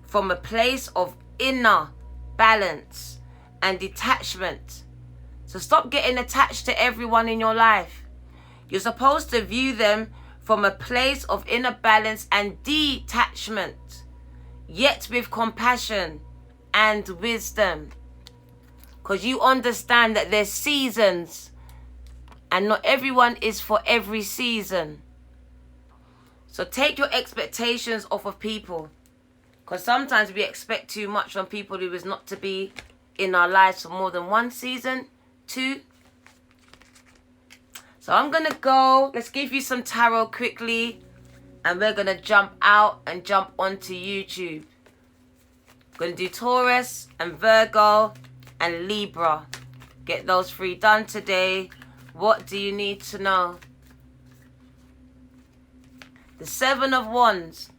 from a place of inner balance and detachment. So stop getting attached to everyone in your life. You're supposed to view them from a place of inner balance and detachment, yet with compassion and wisdom. Because you understand that there's seasons and not everyone is for every season. So take your expectations off of people. Because sometimes we expect too much from people who is not to be in our lives for more than one season, 2. So I'm going to go. Let's give you some tarot quickly. And we're going to jump out and jump onto YouTube. I'm going to do Taurus and Virgo and Libra. Get those 3 done today. What do you need to know? The 7 of Wands.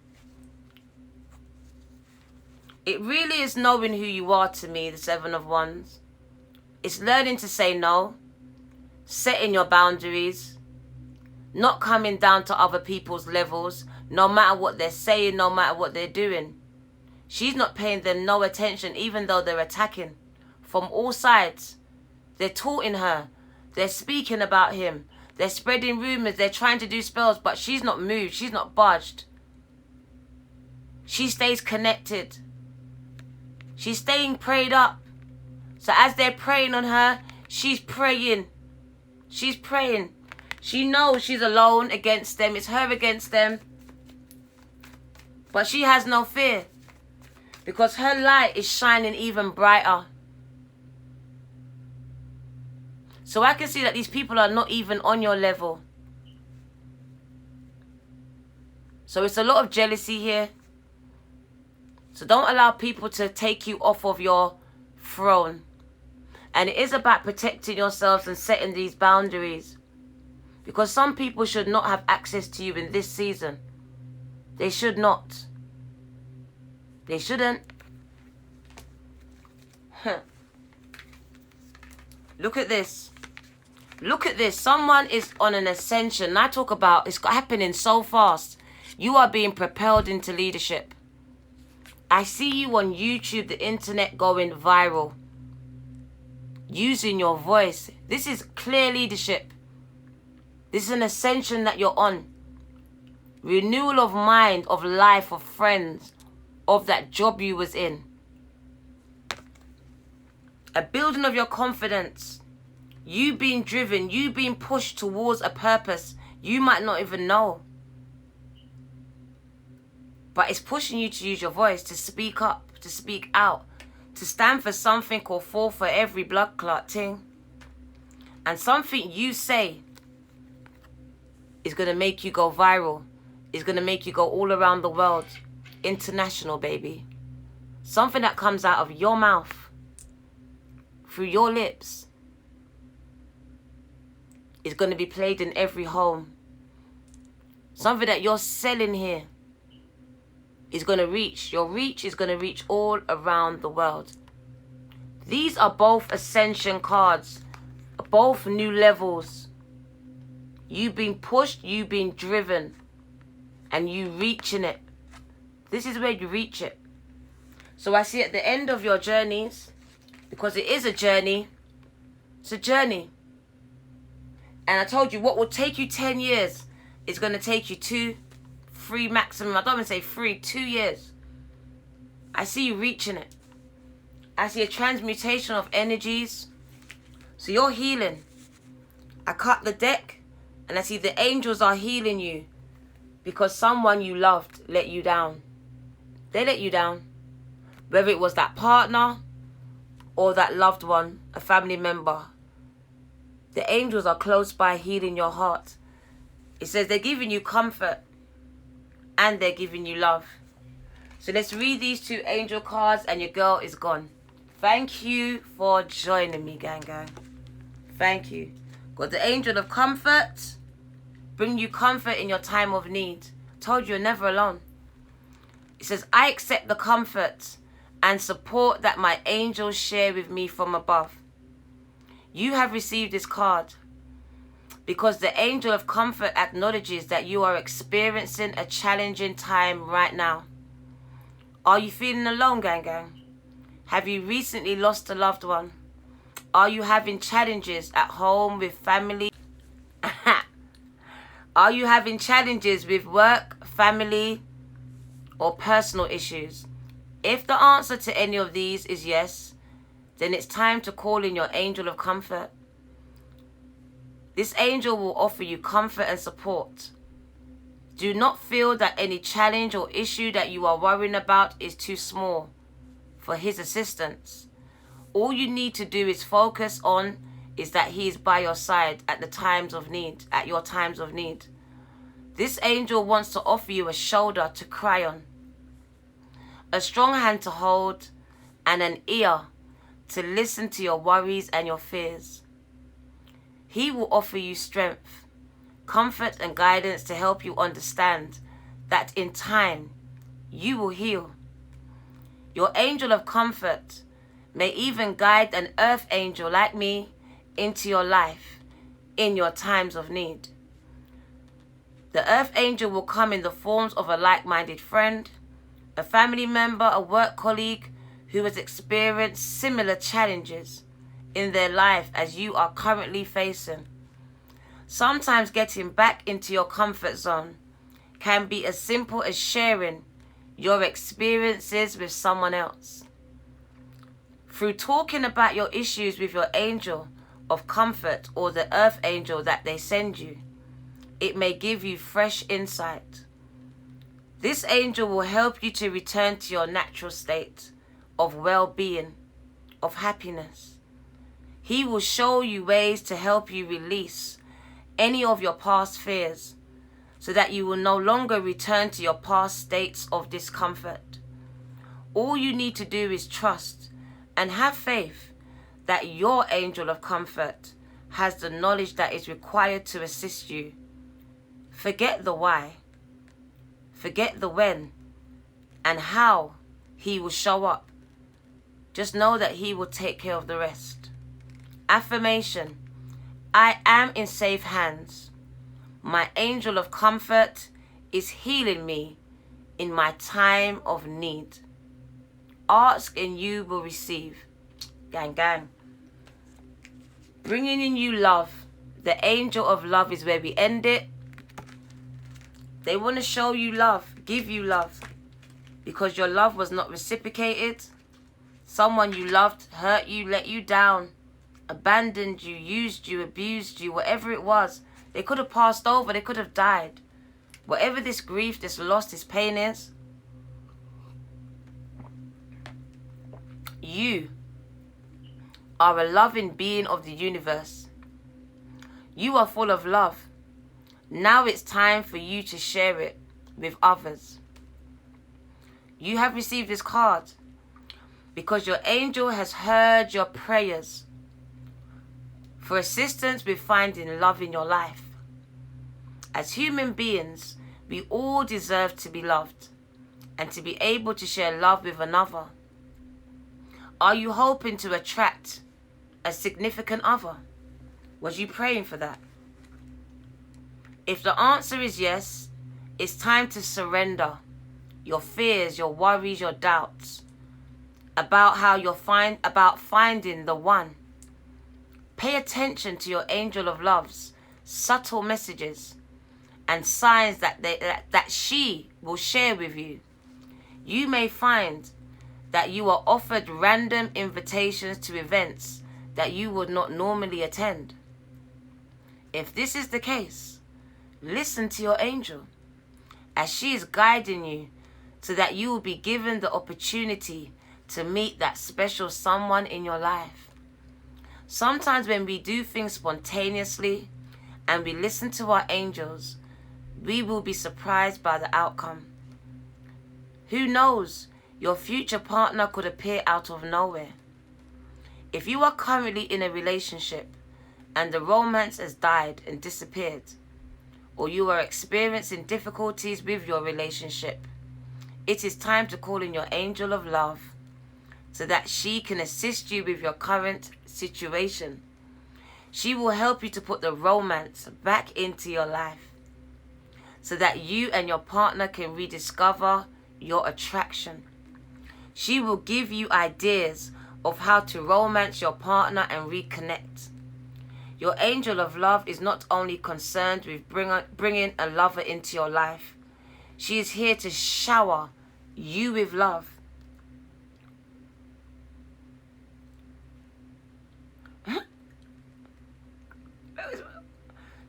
It really is knowing who you are to me, the 7 of Wands. It's learning to say no. Setting your boundaries. Not coming down to other people's levels. No matter what they're saying, no matter what they're doing. She's not paying them no attention even though they're attacking. From all sides. They're taunting her. They're speaking about him. They're spreading rumors. They're trying to do spells. But she's not moved. She's not budged. She stays connected. She's staying prayed up. So as they're praying on her, she's praying. She's praying. She knows she's alone against them. It's her against them. But she has no fear. Because her light is shining even brighter. So I can see that these people are not even on your level. So it's a lot of jealousy here. So don't allow people to take you off of your throne. And it is about protecting yourselves and setting these boundaries. Because some people should not have access to you in this season. They should not. They shouldn't. Look at this. Look at this. Someone is on an ascension. I talk about it's happening so fast. You are being propelled into leadership. I see you on YouTube, the internet, going viral. Using your voice. This is clear leadership. This is an ascension that you're on. Renewal of mind, of life, of friends, of that job you was in. A building of your confidence. You being driven, you being pushed towards a purpose you might not even know. But it's pushing you to use your voice, to speak up, to speak out, to stand for something or fall for every blood clot thing. And something you say is going to make you go viral. Is going to make you go all around the world. International, baby. Something that comes out of your mouth, through your lips, is going to be played in every home. Something that you're selling here is going to reach. Your reach is going to reach all around the world. These are both ascension cards. Both new levels. You've been pushed, you've been driven, and you reaching it. This is where you reach it. So I see at the end of your journeys, because it is a journey, it's a journey. And I told you what will take you 10 years is going to take you 2, 3 maximum. I don't even say 3, 2 years. I see you reaching it. I see a transmutation of energies. So you're healing. I cut the deck and I see the angels are healing you because someone you loved let you down. They let you down. Whether it was that partner or that loved one, a family member. The angels are close by healing your heart. It says they're giving you comfort and they're giving you love. So let's read these 2 angel cards and your girl is gone. Thank you for joining me, gang. Thank you. Got the angel of comfort. Bring you comfort in your time of need. Told you you're never alone. It says, I accept the comfort and support that my angels share with me from above. You have received this card because the angel of comfort acknowledges that you are experiencing a challenging time right now. Are you feeling alone, gang? Have you recently lost a loved one? Are you having challenges at home with family? Are you having challenges with work, family, or personal issues? If the answer to any of these is yes, then it's time to call in your angel of comfort. This angel will offer you comfort and support. Do not feel that any challenge or issue that you are worrying about is too small for his assistance. All you need to do is focus on is that he is by your side at the times of need, at your times of need. This angel wants to offer you a shoulder to cry on, a strong hand to hold, and an ear to listen to your worries and your fears. He will offer you strength, comfort, and guidance to help you understand that in time you will heal. Your angel of comfort may even guide an earth angel like me into your life in your times of need. The earth angel will come in the forms of a like-minded friend, a family member, a work colleague who has experienced similar challenges in their life as you are currently facing. Sometimes getting back into your comfort zone can be as simple as sharing your experiences with someone else. Through talking about your issues with your angel of comfort or the earth angel that they send you, it may give you fresh insight. This angel will help you to return to your natural state of well-being, of happiness. He will show you ways to help you release any of your past fears so that you will no longer return to your past states of discomfort. All you need to do is trust and have faith that your angel of comfort has the knowledge that is required to assist you. Forget the why, forget the when, and how he will show up. Just know that he will take care of the rest. Affirmation: I am in safe hands. My angel of comfort is healing me in my time of need. Ask and you will receive. Gang. Bringing in you love. The angel of love is where we end it. They want to show you love, give you love, because your love was not reciprocated. Someone you loved hurt you, let you down, abandoned you, used you, abused you, whatever it was. They could have passed over, they could have died. Whatever this grief, this loss, this pain is, you are a loving being of the universe. You are full of love. Now it's time for you to share it with others. You have received this card because your angel has heard your prayers for assistance with finding love in your life. As human beings, we all deserve to be loved and to be able to share love with another. Are you hoping to attract a significant other? Was you praying for that? If the answer is yes, it's time to surrender your fears, your worries, your doubts about how about finding the one. Pay attention to your angel of love's subtle messages and signs that she will share with you. You may find that you are offered random invitations to events that you would not normally attend. If this is the case, listen to your angel as she is guiding you so that you will be given the opportunity to meet that special someone in your life. Sometimes when we do things spontaneously and we listen to our angels, we will be surprised by the outcome. Who knows, your future partner could appear out of nowhere. If you are currently in a relationship and the romance has died and disappeared, or you are experiencing difficulties with your relationship, it is time to call in your angel of love so that she can assist you with your current situation. She will help you to put the romance back into your life so that you and your partner can rediscover your attraction. She will give you ideas of how to romance your partner and reconnect. Your angel of love is not only concerned with bringing a lover into your life, she is here to shower you with love.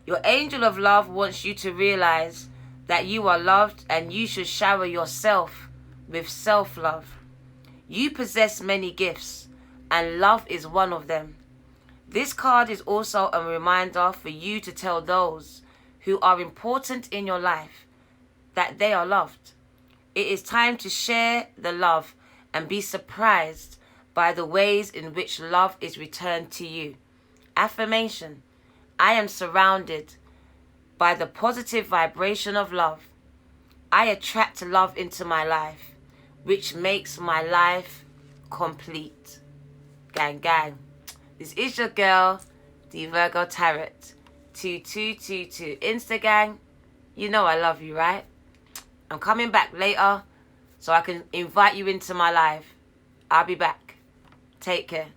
Your angel of love wants you to realize that you are loved and you should shower yourself with self-love. You possess many gifts and love is one of them. This card is also a reminder for you to tell those who are important in your life that they are loved. It is time to share the love and be surprised by the ways in which love is returned to you. Affirmation: I am surrounded by the positive vibration of love. I attract love into my life, which makes my life complete. Gang, gang. This is your girl, the Virgo Tarot 2222. Insta gang, you know I love you, right? I'm coming back later so I can invite you into my live. I'll be back. Take care.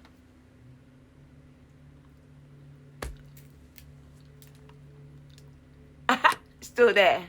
Still there.